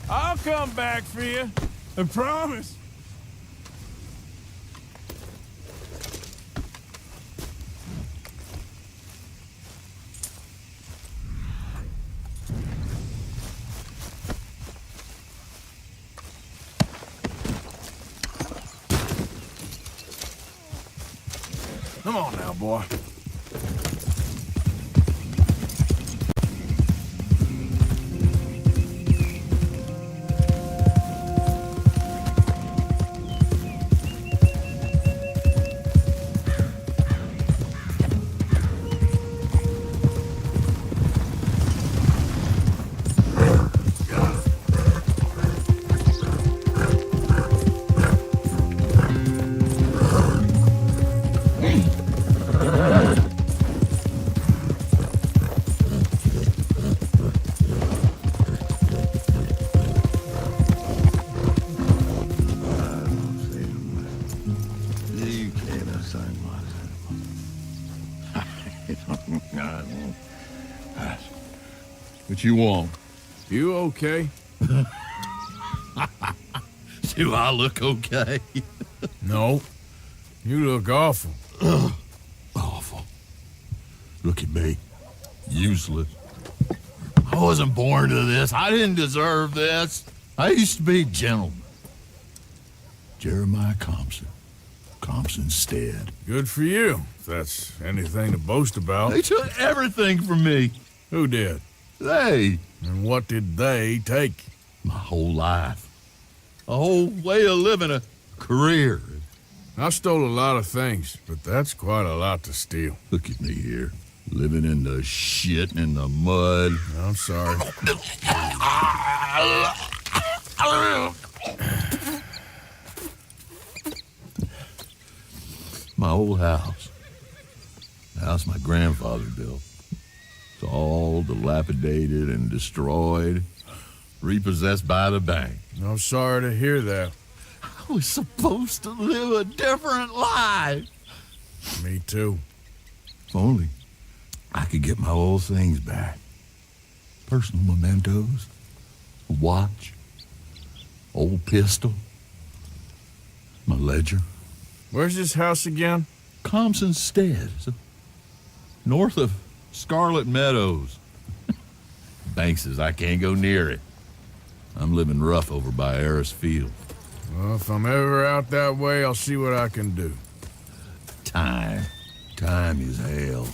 I'll come back for you. I promise. Come on now, boy. What you want? You okay? Do I look okay? No. You look awful. Awful. Look at me. Useless. I wasn't born to this. I didn't deserve this. I used to be a gentleman. Jeremiah Compson. Compson's stead. Good for you, if that's anything to boast about. They took everything from me. Who did? They. And what did they take? My whole life. A whole way of living, a career. I've stole a lot of things, but that's quite a lot to steal. Look at me here, living in the shit and in the mud. I'm sorry. My old house. The house my grandfather built. It's all dilapidated and destroyed, repossessed by the bank. I'm sorry to hear that. I was supposed to live a different life. Me too. If only I could get my old things back. Personal mementos, a watch, old pistol, my ledger. Where's this house again? Compson's Stead, north of Scarlet Meadows. Bank says I can't go near it. I'm living rough over by Harris Field. Well, if I'm ever out that way, I'll see what I can do. Time is hell.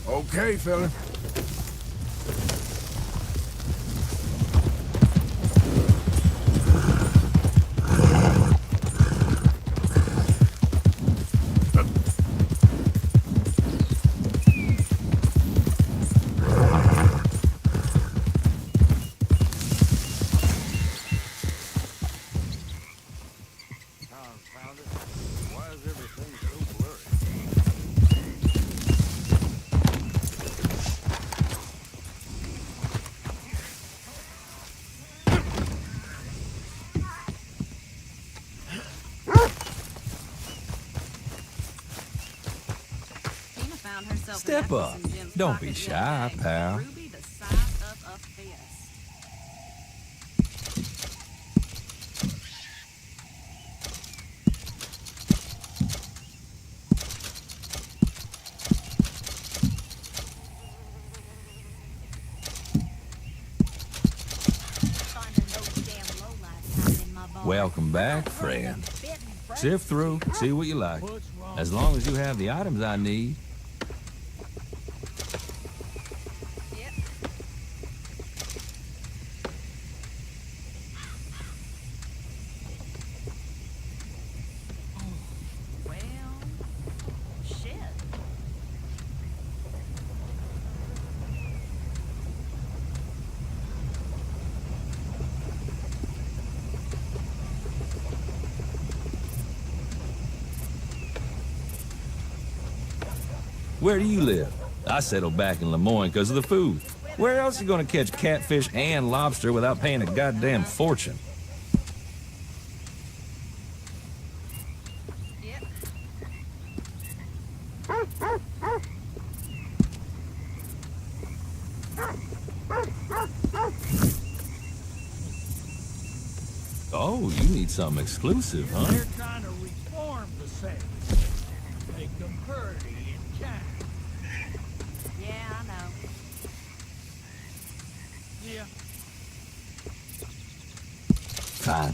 Okay, fella. Step up. Don't be shy, pal. Welcome back, friend. Sift through, see what you like. As long as you have the items I need. Where do you live? I settled back in Lemoyne because of the food. Where else are you gonna catch catfish and lobster without paying a goddamn fortune? Oh, you need something exclusive, huh? They're trying to reform the South. Make them pretty and kind. Yeah, I know. Yeah. Fine.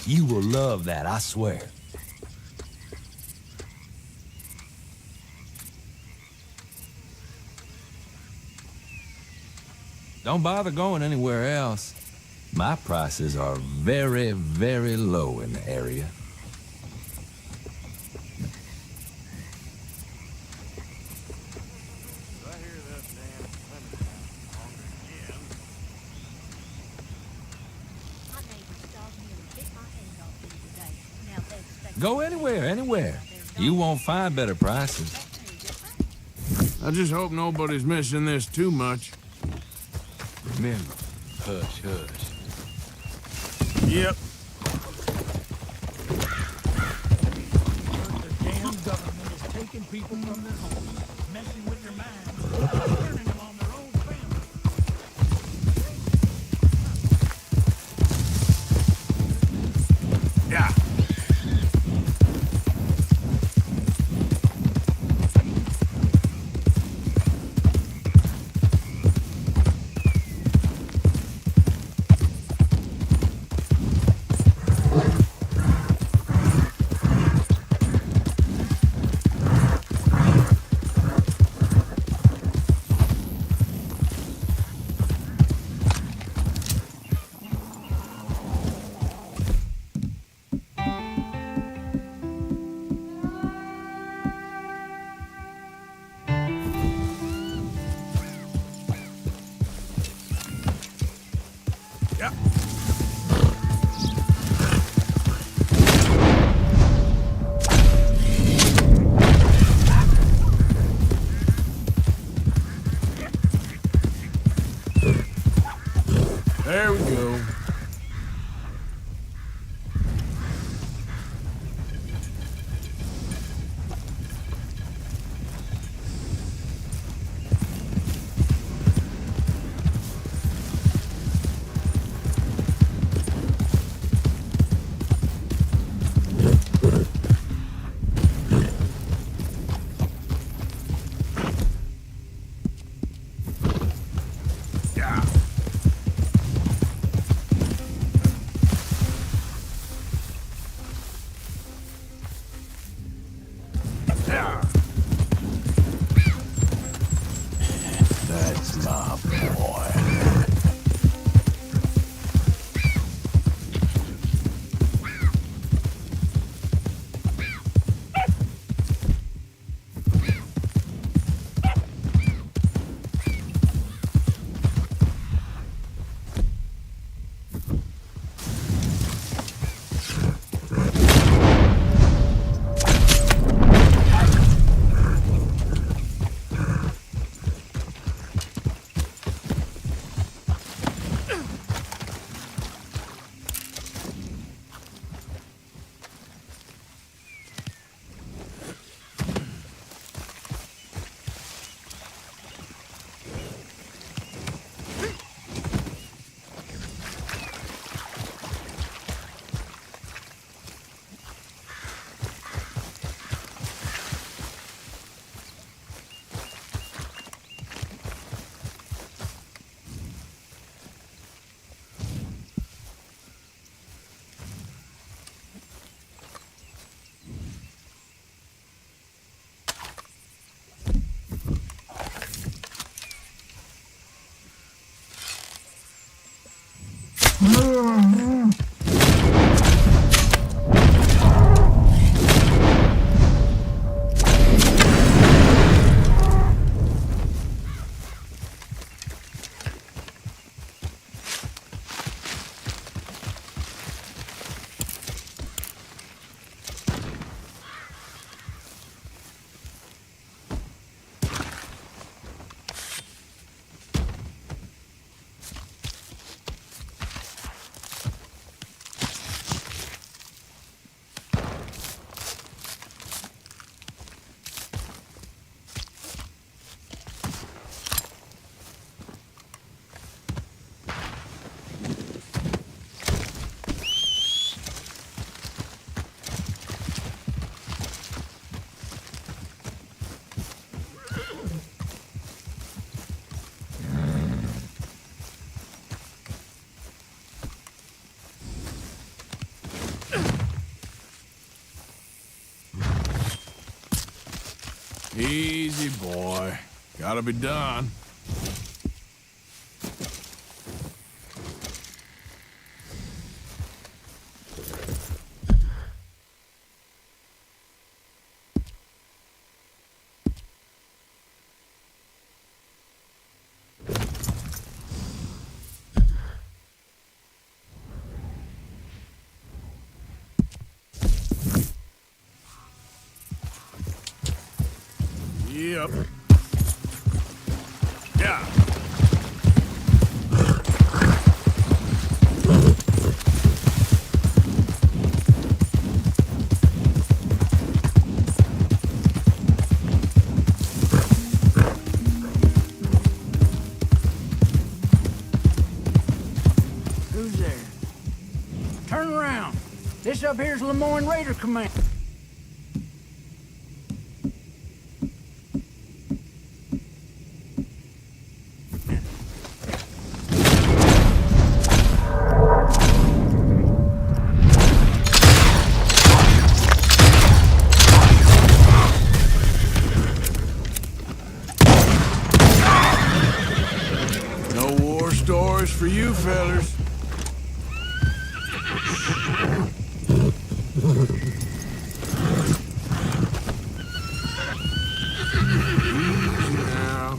You will love that, I swear. Don't bother going anywhere else. My prices are very, very low in the area. I hear that's Go anywhere, anywhere. You won't find better prices. I just hope nobody's missing this too much. Remember, hush, hush. Yep. The damn government is taking people from their homes, messing with their minds, turning them on their own family. Yeah. Yeah. There we go. Yeah. Yeah. That's my boy. Easy, boy. Gotta be done. Yep. Yeah. Who's there? Turn around. This up here's Lemoyne Raider Command. No war stories for you fellers. Easy now.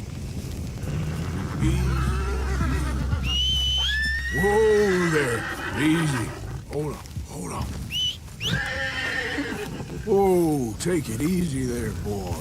Easy. Whoa there. Easy. Hold on. Hold on. Whoa, take it easy there, boy.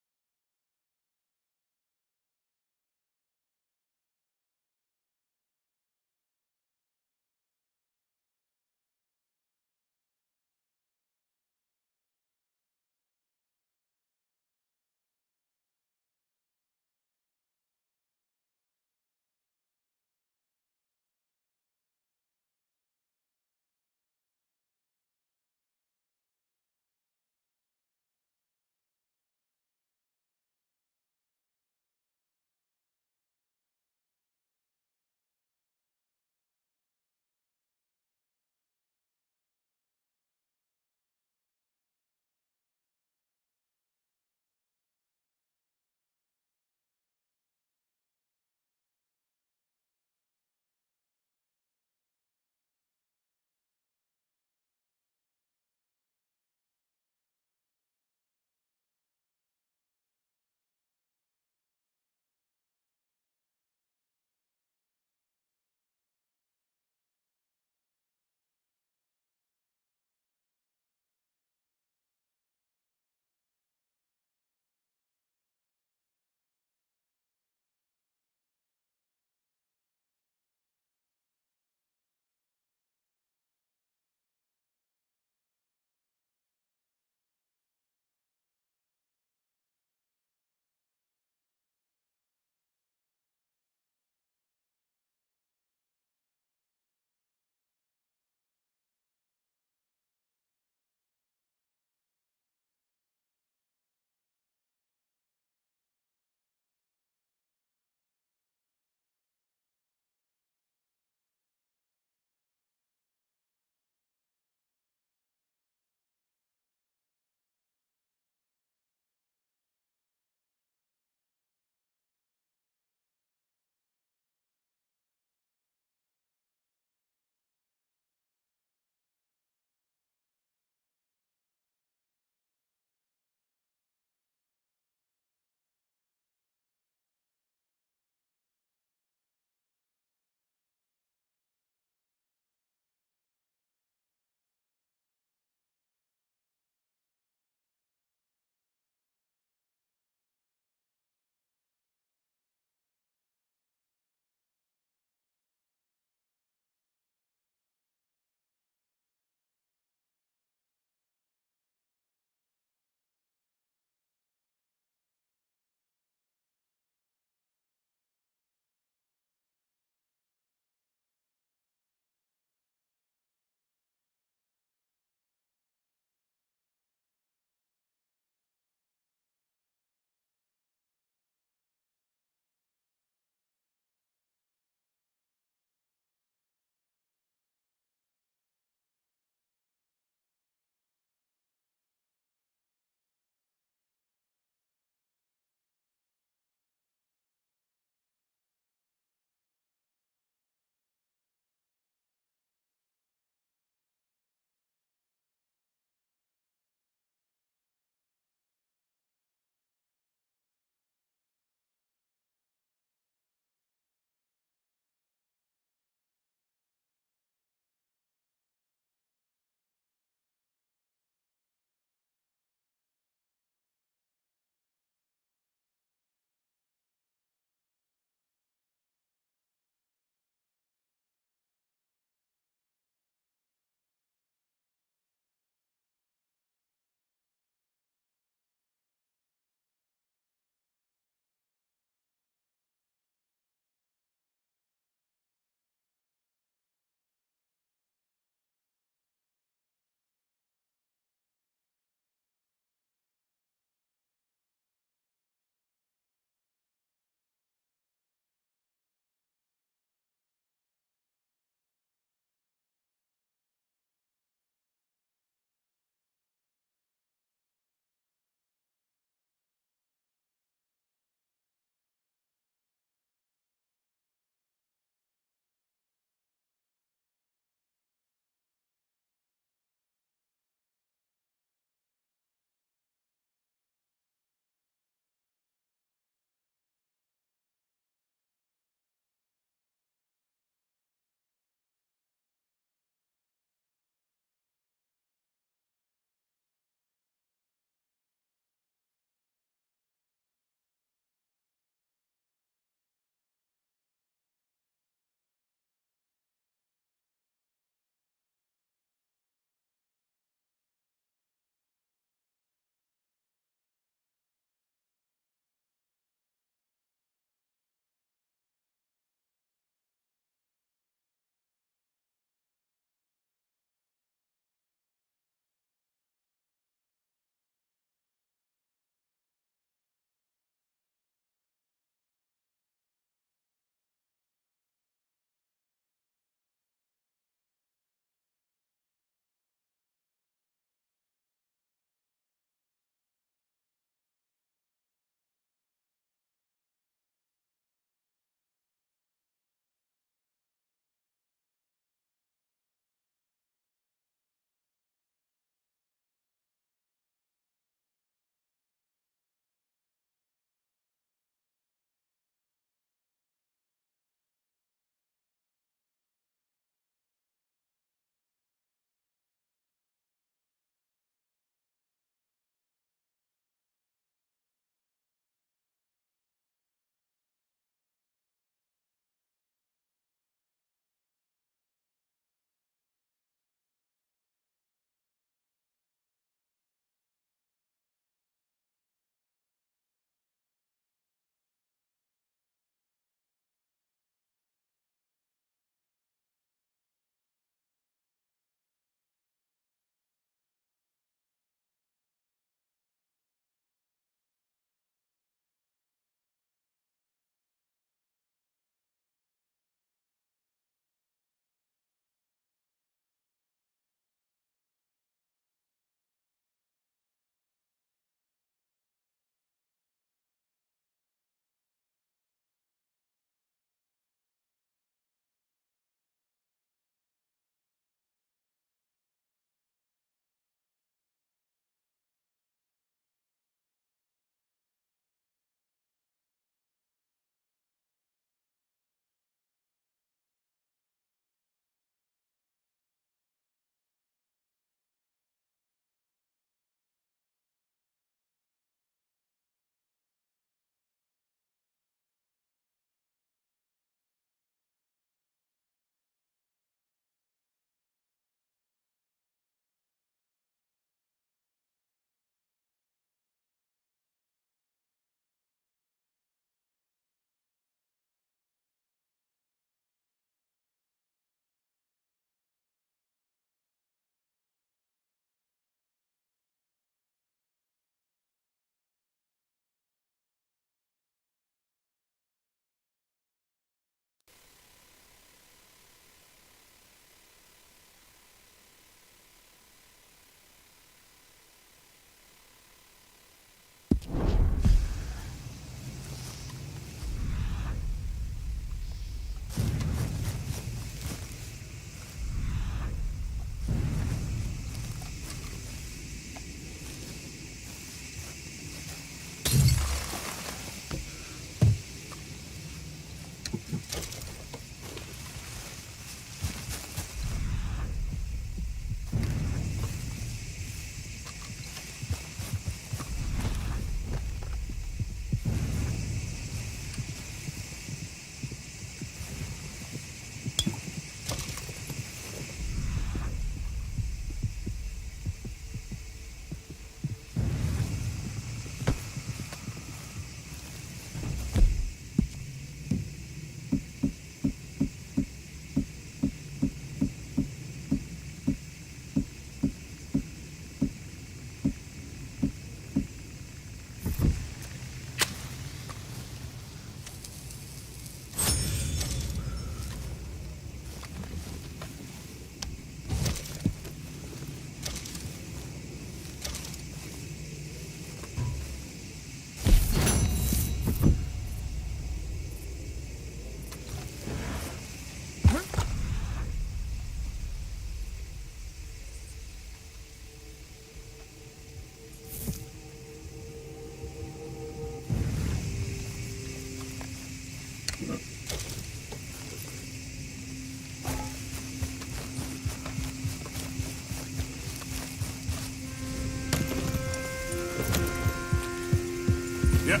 Yep.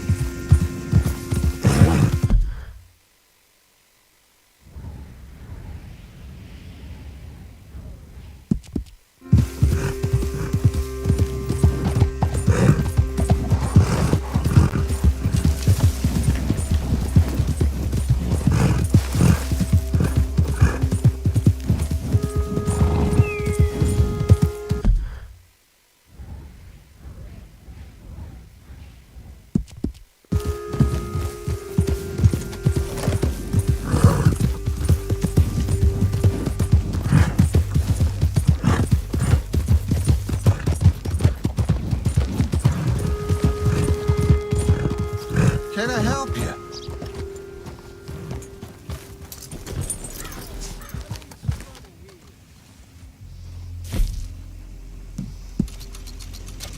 Can I help you?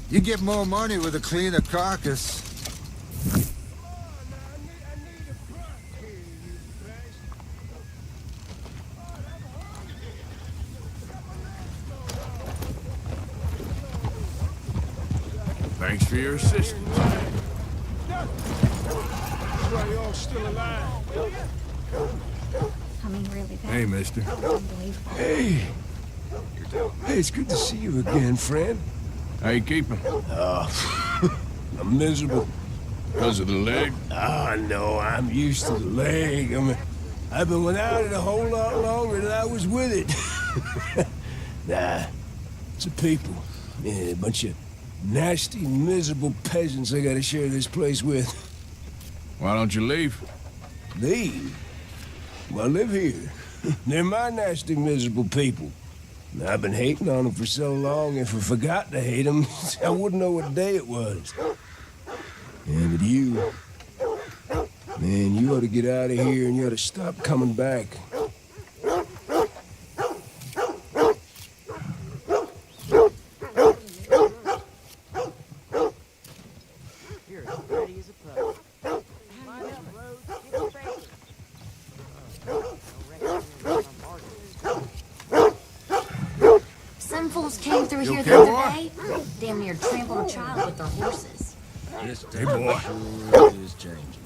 You get more money with a cleaner carcass. Thanks for your assistance. Y'all still alive. Coming really fast. Hey, mister. Unbelievable. Hey. Hey, it's good to see you again, friend. How you keeping? I'm miserable. Because of the leg? Ah, no, I'm used to the leg. I've been without it a whole lot longer than I was with it. Nah, it's the people. Yeah, a bunch of nasty, miserable peasants I gotta share this place with. Why don't you leave? Leave? Well, I live here. They're my nasty, miserable people. I've been hating on them for so long, if I forgot to hate them, I wouldn't know what day it was. Yeah, but you... Man, you ought to get out of here and you ought to stop coming back. You're as pretty as a pup. Some fools came through You here okay, the boy? other day. Damn near trampled a child with their horses. This Hey, boy. sure is changing.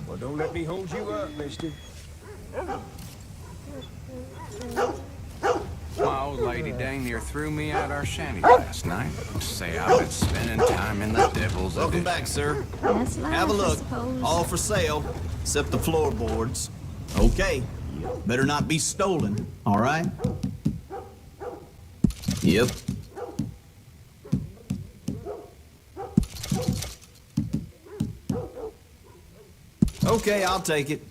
Well, don't let me hold you up, mister. My old lady dang near threw me out our shanty last night. Say I've been spending time in the devil's Welcome edition. back, sir. That's life, Have a I look. suppose. All for sale, except the floorboards. Okay. Better not be stolen, all right? Yep. Okay, I'll take it.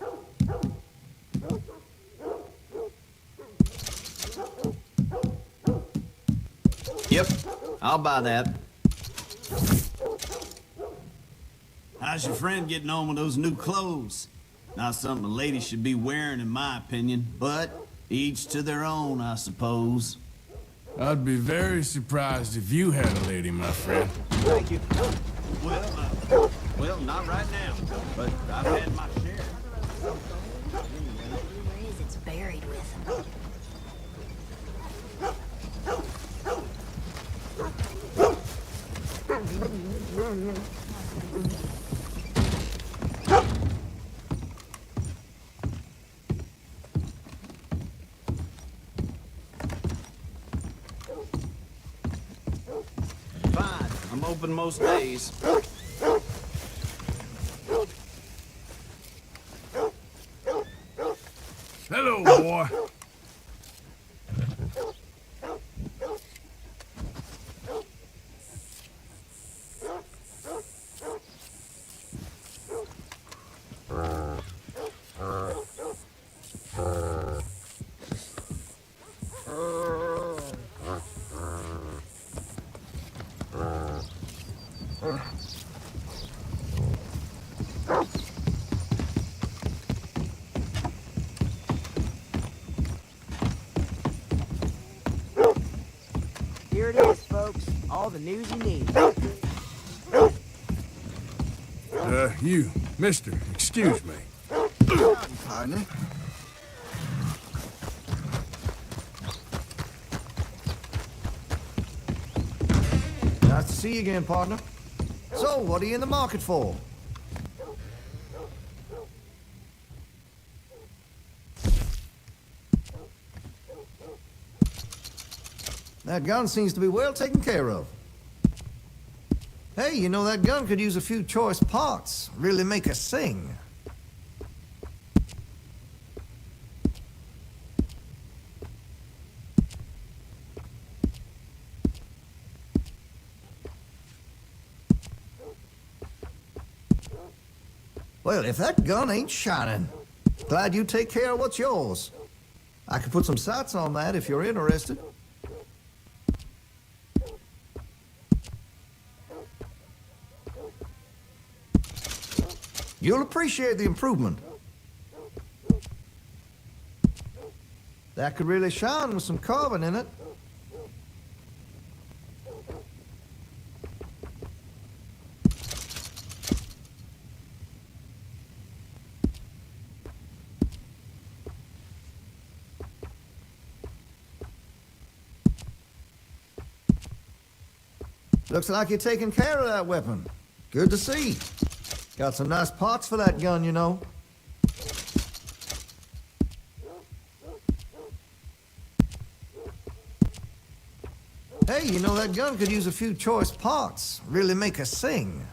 Yep, I'll buy that. How's your friend getting on with those new clothes? Not something a lady should be wearing, in my opinion, but each to their own, I suppose. I'd be very surprised if you had a lady, my friend. Thank you. Well, not right now, but I've had my share. Rumor is it's buried with him. Fine, I'm open most days. Hello, boy. Here it is, folks. All the news you need. You, mister, excuse me. Partner. Nice to see you again, partner. So, what are you in the market for? That gun seems to be well taken care of. Hey, you know that gun could use a few choice parts. Really make us sing. Well, if that gun ain't shining, glad you take care of what's yours. I could put some sights on that if you're interested. You'll appreciate the improvement. That could really shine with some carbon in it. Looks like you're taking care of that weapon. Good to see. Got some nice parts for that gun, you know. Hey, you know that gun could use a few choice parts. Really make us sing.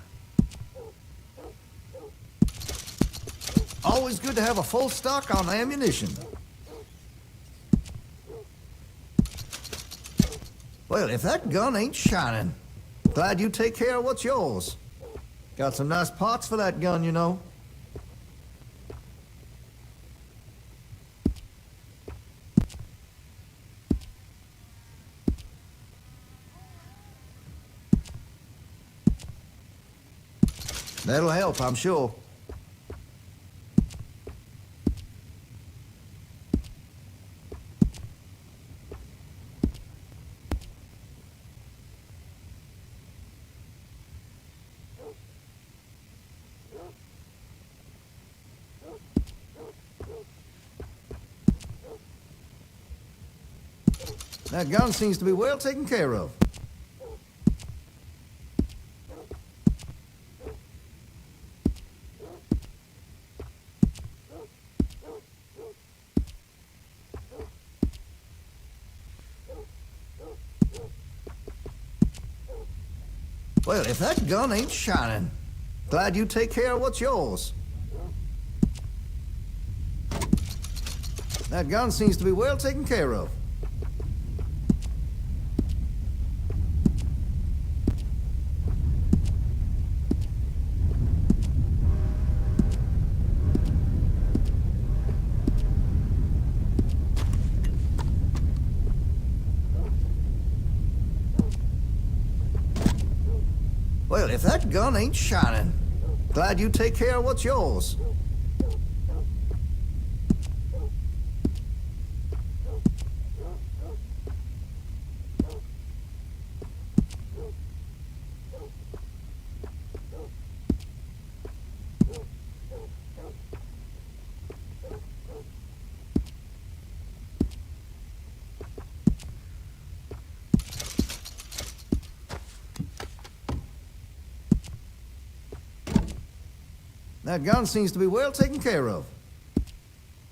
Always good to have a full stock on ammunition. Well, if that gun ain't shining, glad you take care of what's yours. Got some nice parts for that gun, you know. That'll help, I'm sure. That gun seems to be well taken care of. Well, if that gun ain't shining, glad you take care of what's yours. That gun seems to be well taken care of. Well, if that gun ain't shining, glad you take care of what's yours. That gun seems to be well taken care of.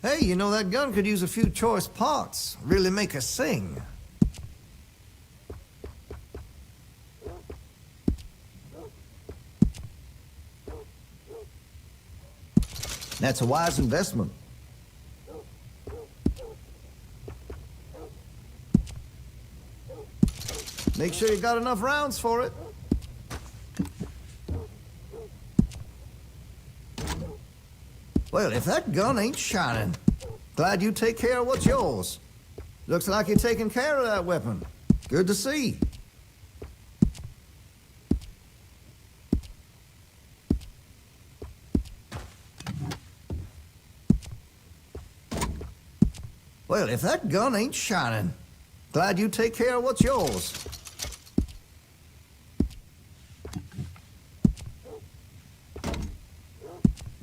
Hey, you know that gun could use a few choice parts. Really make us sing. That's a wise investment. Make sure you got enough rounds for it. Well, if that gun ain't shining, glad you take care of what's yours. Looks like you're taking care of that weapon. Good to see. Well, if that gun ain't shining, glad you take care of what's yours.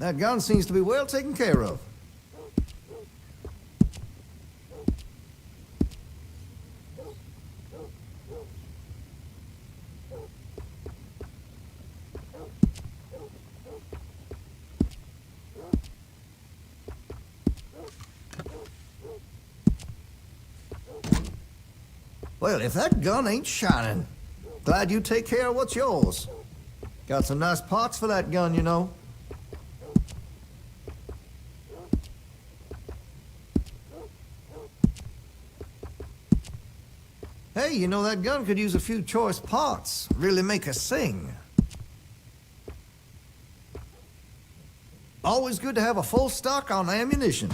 That gun seems to be well taken care of. Well, if that gun ain't shining, glad you take care of what's yours. Got some nice parts for that gun, you know. Hey, you know that gun could use a few choice parts. Really make her sing. Always good to have a full stock on ammunition.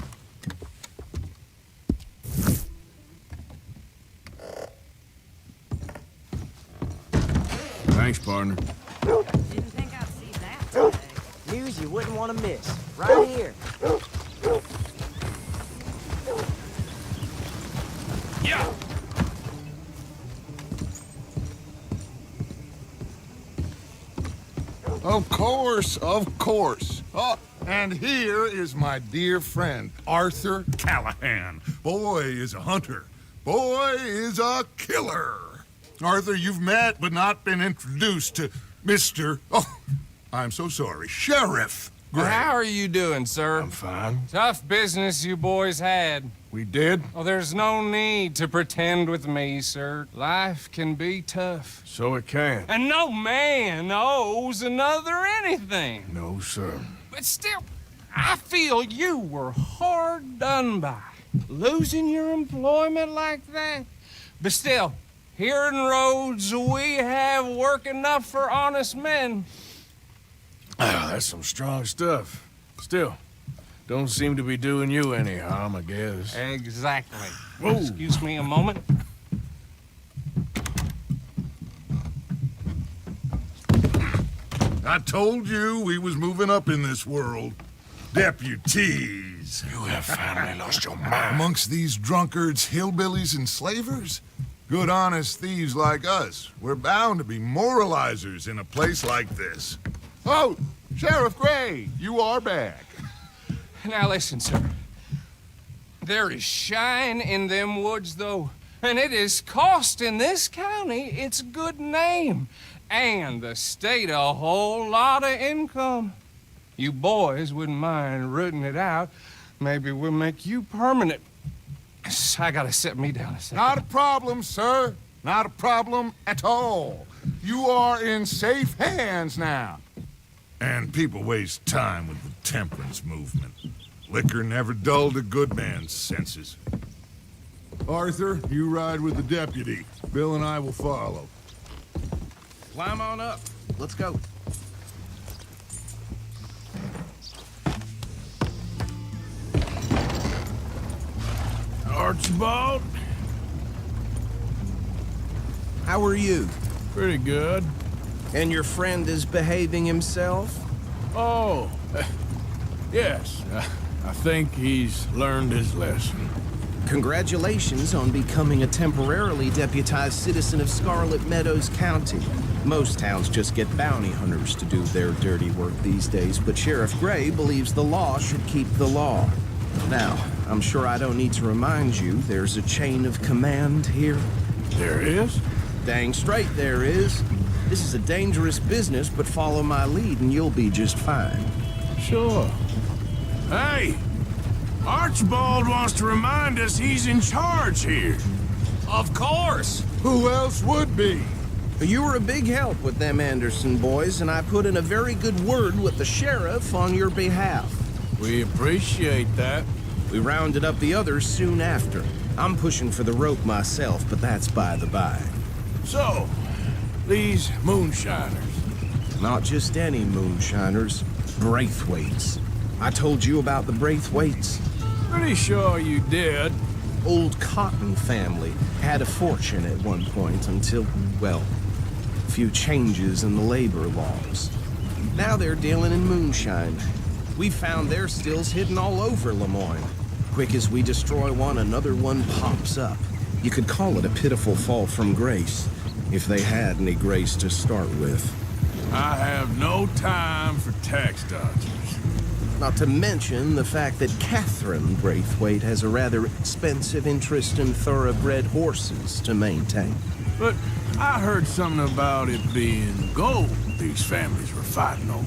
Thanks, partner. Didn't think I'd see that today. News you wouldn't want to miss. Right here. Yeah. Of course, of course. Oh, and here is my dear friend, Arthur Callahan. Boy is a hunter. Boy is a killer. Arthur, you've met but not been introduced to Mr. Oh, I'm so sorry, Sheriff Gray. How are you doing, sir? I'm fine. Tough business you boys had. We did? Oh, there's no need to pretend with me, sir. Life can be tough. So it can. And no man owes another anything. No, sir. But still, I feel you were hard done by. Losing your employment like that. But still, here in Rhodes, we have work enough for honest men. Ah, that's some strong stuff. Still, don't seem to be doing you any harm, I guess. Exactly. Whoa. Excuse me a moment. I told you we was moving up in this world. Deputies. You have finally lost your mind. Amongst these drunkards, hillbillies, and slavers? Good honest thieves like us. We're bound to be moralizers in a place like this. Oh, Sheriff Gray, you are back. Now listen, sir. There is shine in them woods, though, and it is costing this county its good name and the state a whole lot of income. You boys wouldn't mind rooting it out. Maybe we'll make you permanent. I gotta sit me down a second. Not a problem, sir. Not a problem at all. You are in safe hands now. And people waste time with the temperance movement. Liquor never dulled a good man's senses. Arthur, you ride with the deputy. Bill and I will follow. Climb on up. Let's go. Archibald? How are you? Pretty good. And your friend is behaving himself? Oh, yes. I think he's learned his lesson. Congratulations on becoming a temporarily deputized citizen of Scarlet Meadows County. Most towns just get bounty hunters to do their dirty work these days, but Sheriff Gray believes the law should keep the law. Now, I'm sure I don't need to remind you there's a chain of command here. There is? Dang straight there is. This is a dangerous business, but follow my lead and you'll be just fine. Sure. Hey! Archibald wants to remind us he's in charge here. Of course! Who else would be? You were a big help with them Anderson boys, and I put in a very good word with the sheriff on your behalf. We appreciate that. We rounded up the others soon after. I'm pushing for the rope myself, but that's by the by. So, these moonshiners. Not just any moonshiners, Braithwaites. I told you about the Braithwaites? Pretty sure you did. Old Cotton family had a fortune at one point until, well, a few changes in the labor laws. Now they're dealing in moonshine. We found their stills hidden all over Lemoyne. Quick as we destroy one, another one pops up. You could call it a pitiful fall from grace, if they had any grace to start with. I have no time for tax dodgers. Not to mention the fact that Catherine Braithwaite has a rather expensive interest in thoroughbred horses to maintain. But I heard something about it being gold these families were fighting over.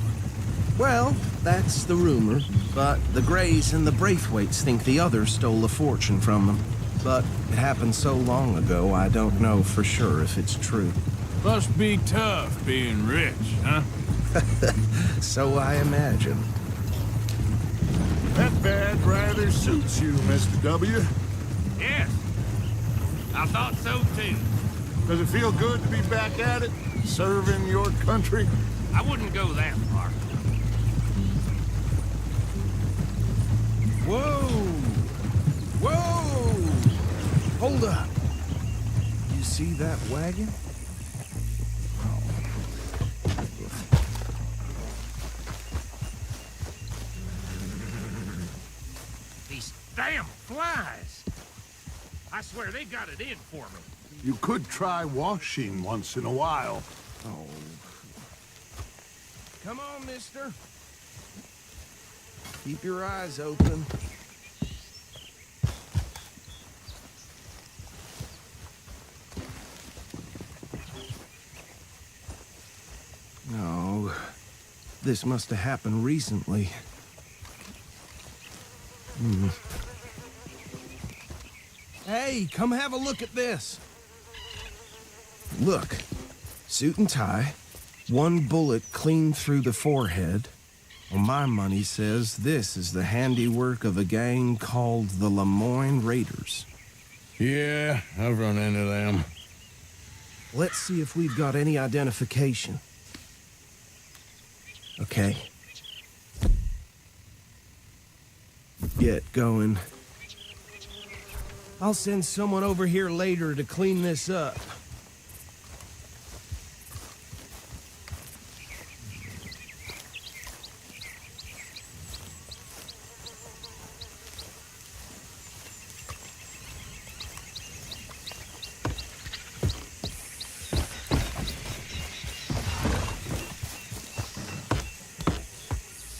Well, that's the rumor, but the Grays and the Braithwaites think the others stole a fortune from them. but it happened so long ago I don't know for sure if it's true. Must be tough being rich, huh? So I imagine. That bad rather suits you, Mr. W. Yes. I thought so too. Does it feel good to be back at it, serving your country? I wouldn't go that far. Whoa! Whoa! Hold up. You see that wagon? These damn flies. I swear they got it in for me. You could try washing once in a while. Oh. Come on, mister. Keep your eyes open. No. This must have happened recently. Hey, come have a look at this. Look. Suit and tie. One bullet clean through the forehead. Well, my money says this is the handiwork of a gang called the Lemoyne Raiders. Yeah, I've run into them. Let's see if we've got any identification. Okay. Get going. I'll send someone over here later to clean this up.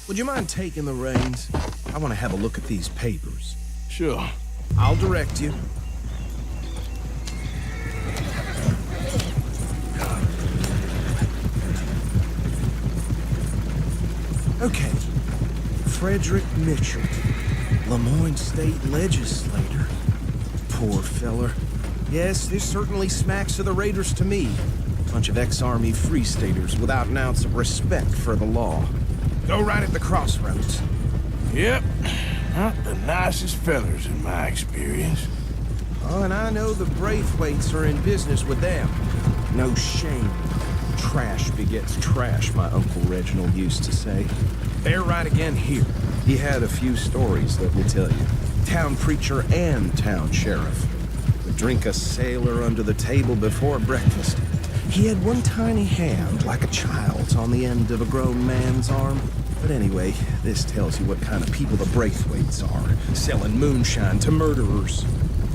Would you mind taking the reins? I want to have a look at these papers. Sure. I'll direct you. Okay. Frederick Mitchell, Lemoyne State Legislator. Poor feller. Yes, this certainly smacks of the Raiders to me. Bunch of ex-Army Free Staters without an ounce of respect for the law. Go right at the crossroads. Yep. Not the nicest fellers in my experience. Oh, and I know the Braithwaites are in business with them. No shame. Trash begets trash, my Uncle Reginald used to say. They're right again here. He had a few stories, let me tell you. Town preacher and town sheriff. Would drink a sailor under the table before breakfast. He had one tiny hand, like a child's, on the end of a grown man's arm. But anyway, this tells you what kind of people the Braithwaites are, selling moonshine to murderers.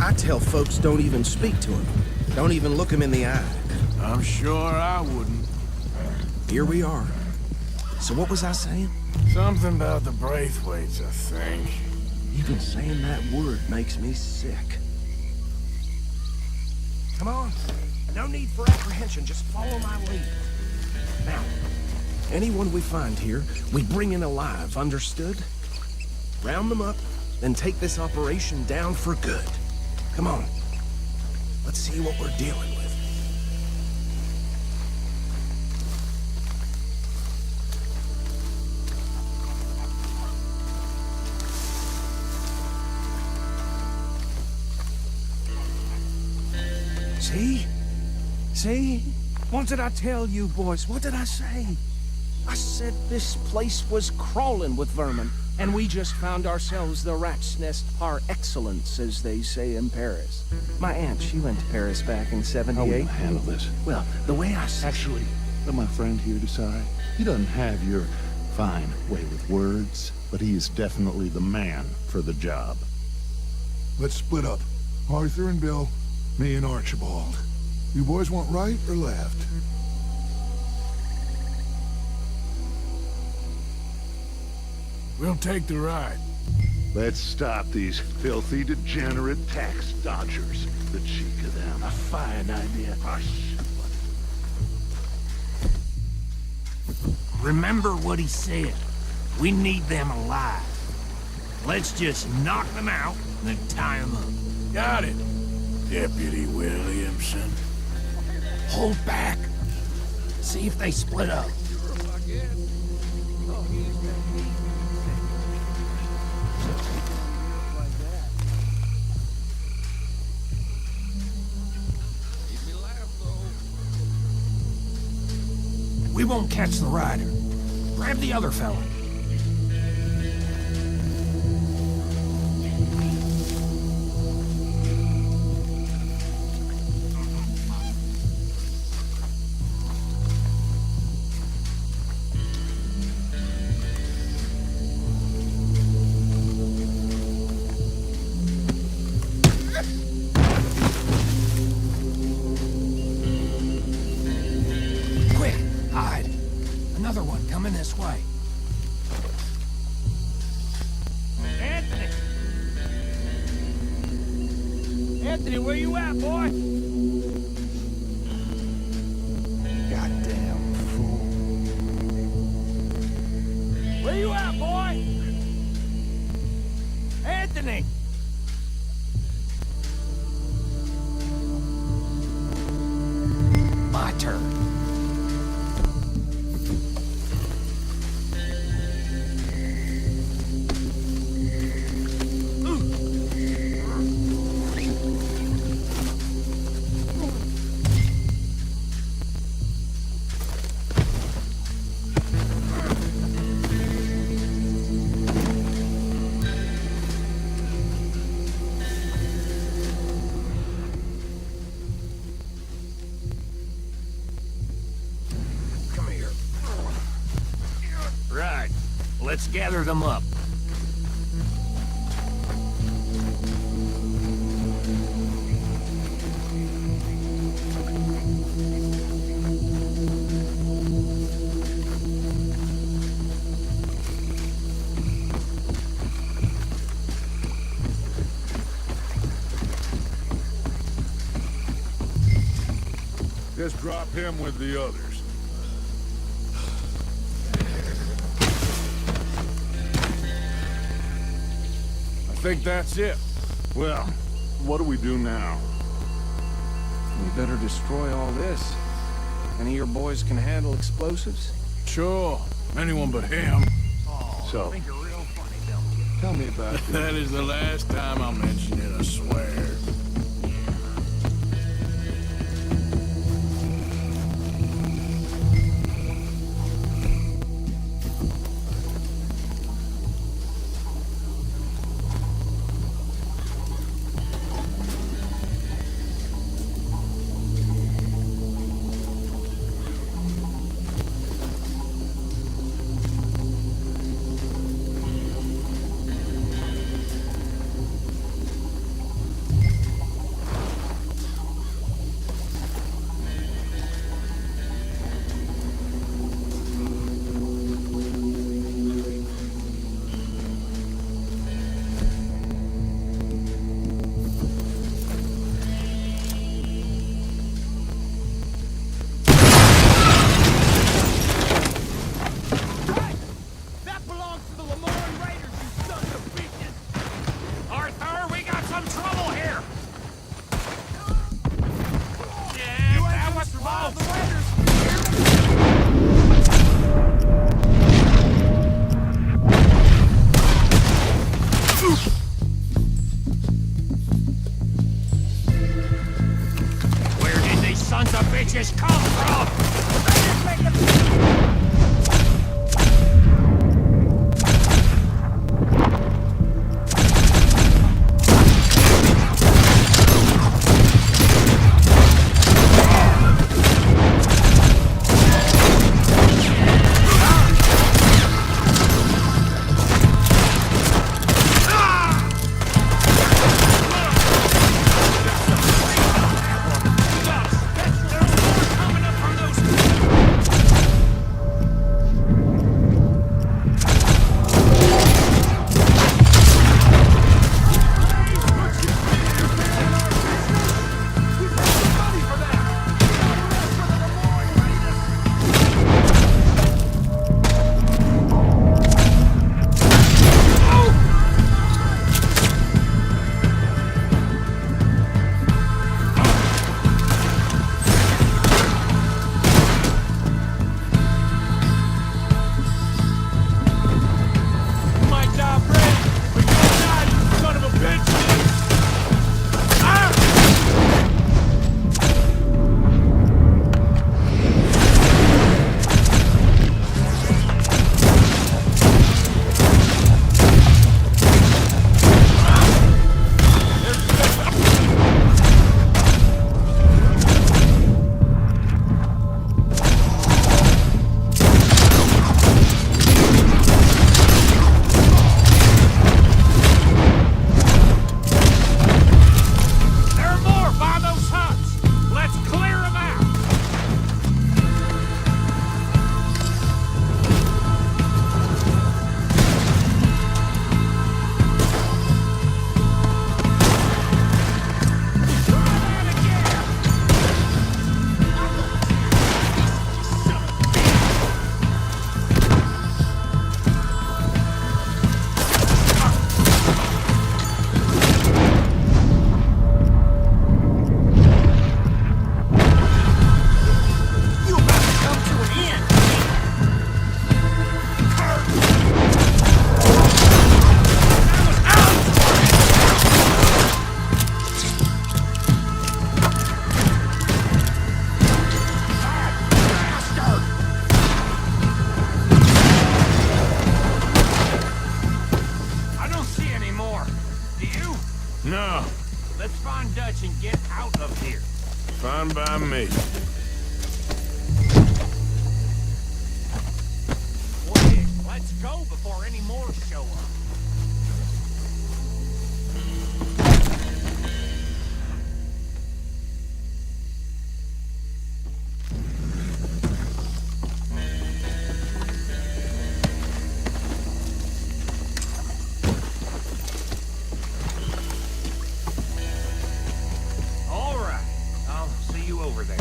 I tell folks don't even speak to him. Don't even look him in the eye. I'm sure I wouldn't. Here we are. So what was I saying? Something about the Braithwaites, I think. Even saying that word makes me sick. Come on. No need for apprehension. Just follow my lead. Now, anyone we find here, we bring in alive, understood? Round them up, then take this operation down for good. Come on. Let's see what we're dealing with. See? See? What did I tell you, boys? What did I say? I said this place was crawling with vermin, and we just found ourselves the rat's nest par excellence, as they say in Paris. My aunt, she went to Paris back in '78. How will I handle this? Well, the way I Actually, let my friend here decide. He doesn't have your fine way with words, but he is definitely the man for the job. Let's split up. Arthur and Bill, me and Archibald. You boys want right or left? We'll take the ride. Let's stop these filthy, degenerate tax dodgers. The cheek of them. A fine idea. Hush. Remember what he said. We need them alive. Let's just knock them out and then tie them up. Got it, Deputy Williamson. Hold back. See if they split up. We won't catch the rider. Grab the other fella. Quick, hide. Another one coming this way. Anthony! Anthony, where you at, boy? Goddamn fool. Where you at, boy? Anthony! My turn. Come here. Right. Let's gather them up. Just drop him with the others. I think that's it. Well, what do we do now? We better destroy all this. Any of your boys can handle explosives? Sure. Anyone but him. So, Think you're real funny, don't you? tell me about it. That is the last time I'll mention it, I swear. That belongs to the Lemoyne Raiders, you sons of bitches! Arthur, we got some trouble here! Yeah, that was survive the Raiders! Where did these sons of bitches come from? Come, let's find Dutch and get out of here. Fine by me. Quick, let's go before any more show up. All right, I'll see you over there.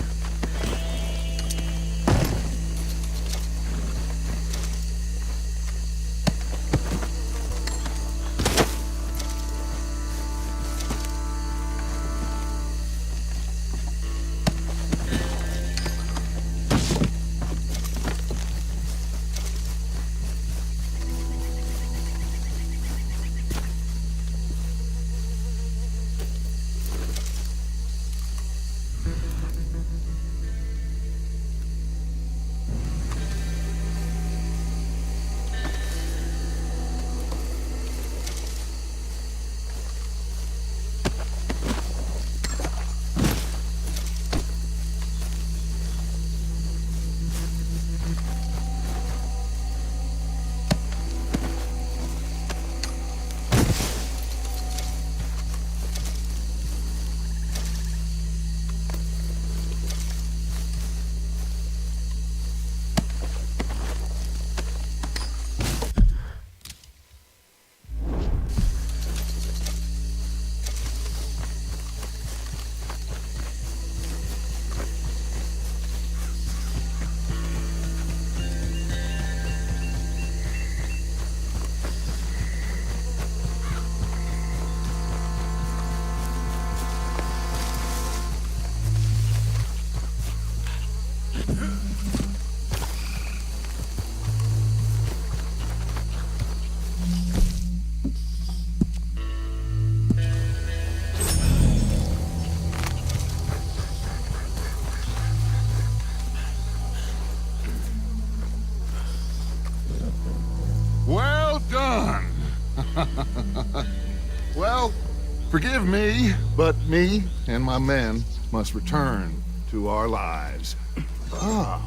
Well done. Well, forgive me, but me and my men must return to our lives. Ah,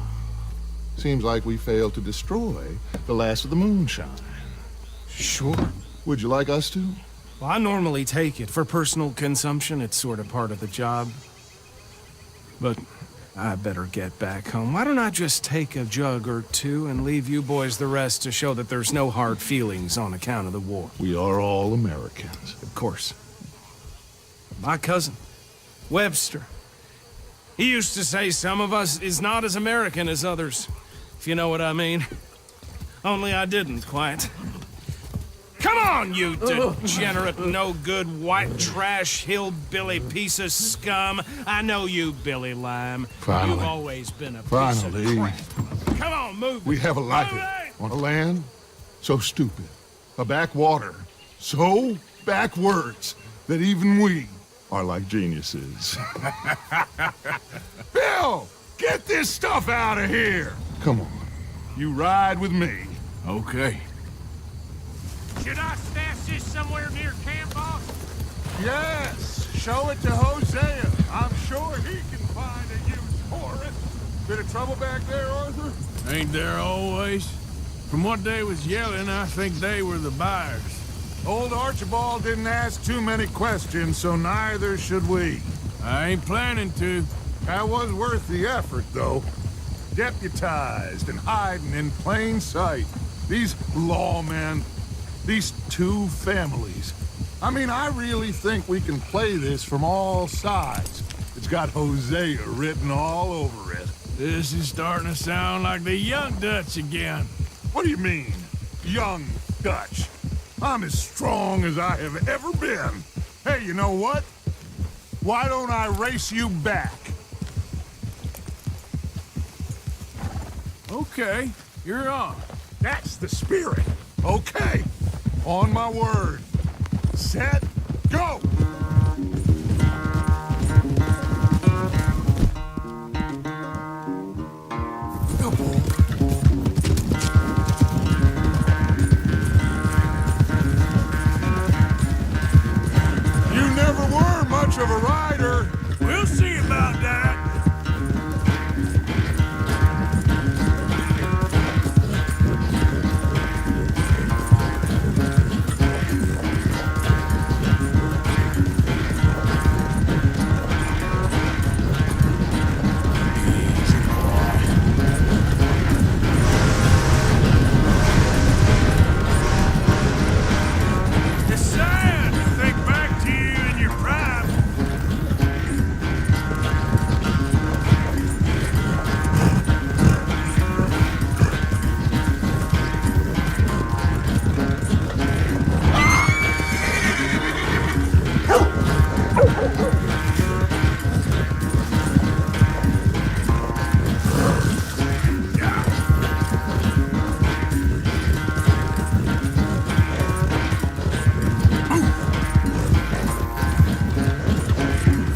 seems like we failed to destroy the last of the moonshine. Sure. Would you like us to? Well, I normally take it. For personal consumption, it's sort of part of the job. But I better get back home. Why don't I just take a jug or two and leave you boys the rest to show that there's no hard feelings on account of the war? We are all Americans. Of course. My cousin, Webster, he used to say some of us is not as American as others, if you know what I mean. Only I didn't quite. Come on, you degenerate, no-good, white trash, hillbilly piece of scum. I know you, Billy Lime. Finally. You've always been a piece Finally. of crap. Come on, move. We have a life on a land so stupid, a backwater so backwards that even we are like geniuses. Bill, get this stuff out of here. Come on, you ride with me. Okay. Should I stash this somewhere near camp, boss? Yes, show it to Hosea. I'm sure he can find a use for it. Bit of trouble back there, Arthur? Ain't there always? From what they was yelling, I think they were the buyers. Old Archibald didn't ask too many questions, so neither should we. I ain't planning to. That was worth the effort, though. Deputized and hiding in plain sight. These lawmen, these two families. I mean, I really think we can play this from all sides. It's got Hosea written all over it. This is starting to sound like the young Dutch again. What do you mean, young Dutch? I'm as strong as I have ever been. Hey, you know what? Why don't I race you back? Okay, you're on. That's the spirit. Okay, on my word. Set, go! You never much of a rider. We'll see about that. It's sad to think back to you in your prime.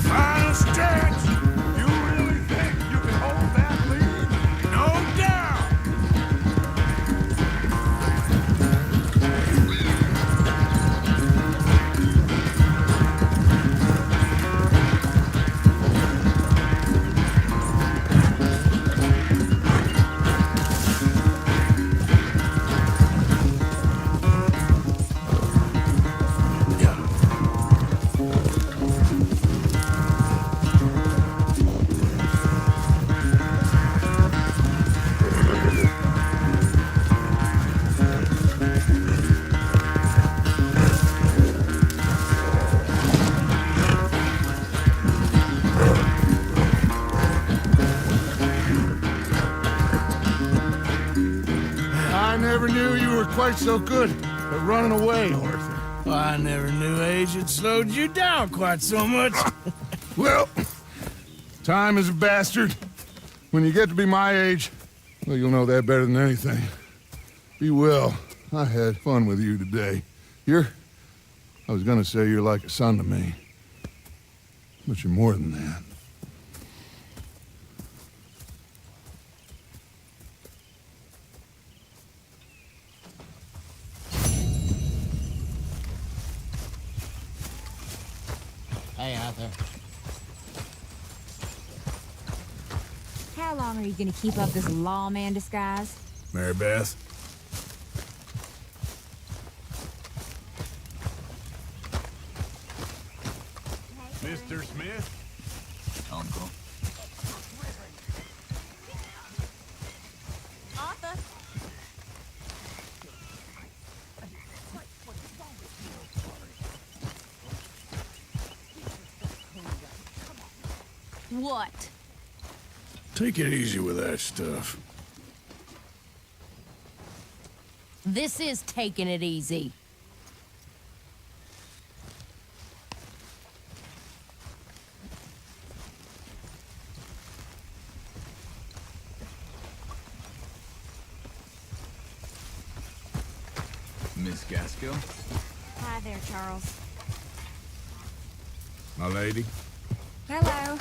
Final stretch. You really think you can hold that lead? No doubt. I never knew you were quite so good at running away, Arthur. Well, I never knew age had slowed you down quite so much. Well, time is a bastard. When you get to be my age, well, you'll know that better than anything. Be well. I had fun with you today. I was gonna say you're like a son to me. But you're more than that. Hey, Arthur. How long are you gonna keep up this lawman disguise? Mary Beth. Mr. Smith? Uncle. Arthur? What? Take it easy with that stuff. This is taking it easy. Miss Gaskell? Hi there, Charles. My lady. Hello.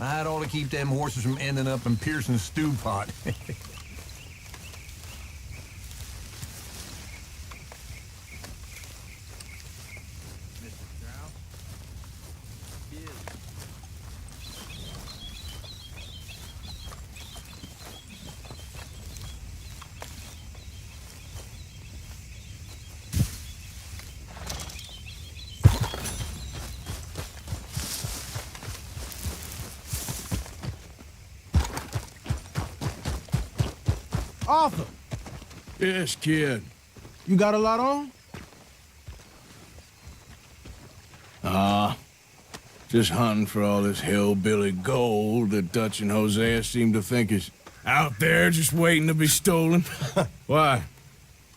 I'd ought to keep them horses from ending up in Pearson's stew pot. Arthur, Yes, kid. you got a lot on? Just hunting for all this hillbilly gold that Dutch and Hosea seem to think is out there just waiting to be stolen. Why?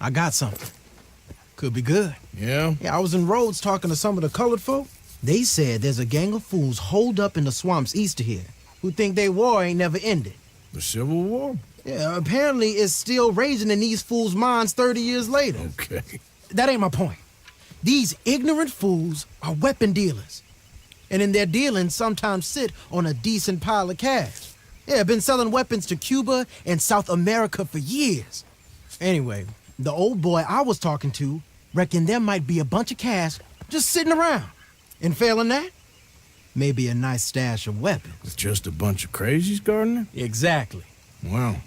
I got something. Could be good. Yeah? Yeah, I was in Rhodes talking to some of the colored folk. They said there's a gang of fools holed up in the swamps east of here who think their war ain't never ended. The Civil War? Yeah, apparently it's still raging in these fools' minds 30 years later. Okay. That ain't my point. These ignorant fools are weapon dealers. And in their dealing, sometimes sit on a decent pile of cash. Yeah, been selling weapons to Cuba and South America for years. Anyway, the old boy I was talking to reckoned there might be a bunch of cash just sitting around. And failing that, maybe a nice stash of weapons. It's just a bunch of crazies, Gardner? Exactly. Well,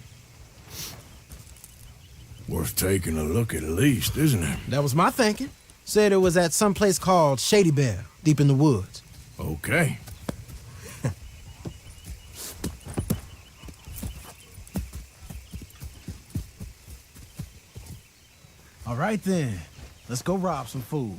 worth taking a look at least, isn't it? That was my thinking. Said it was at some place called Shady Belle, deep in the woods. Okay. All right then, let's go rob some fools.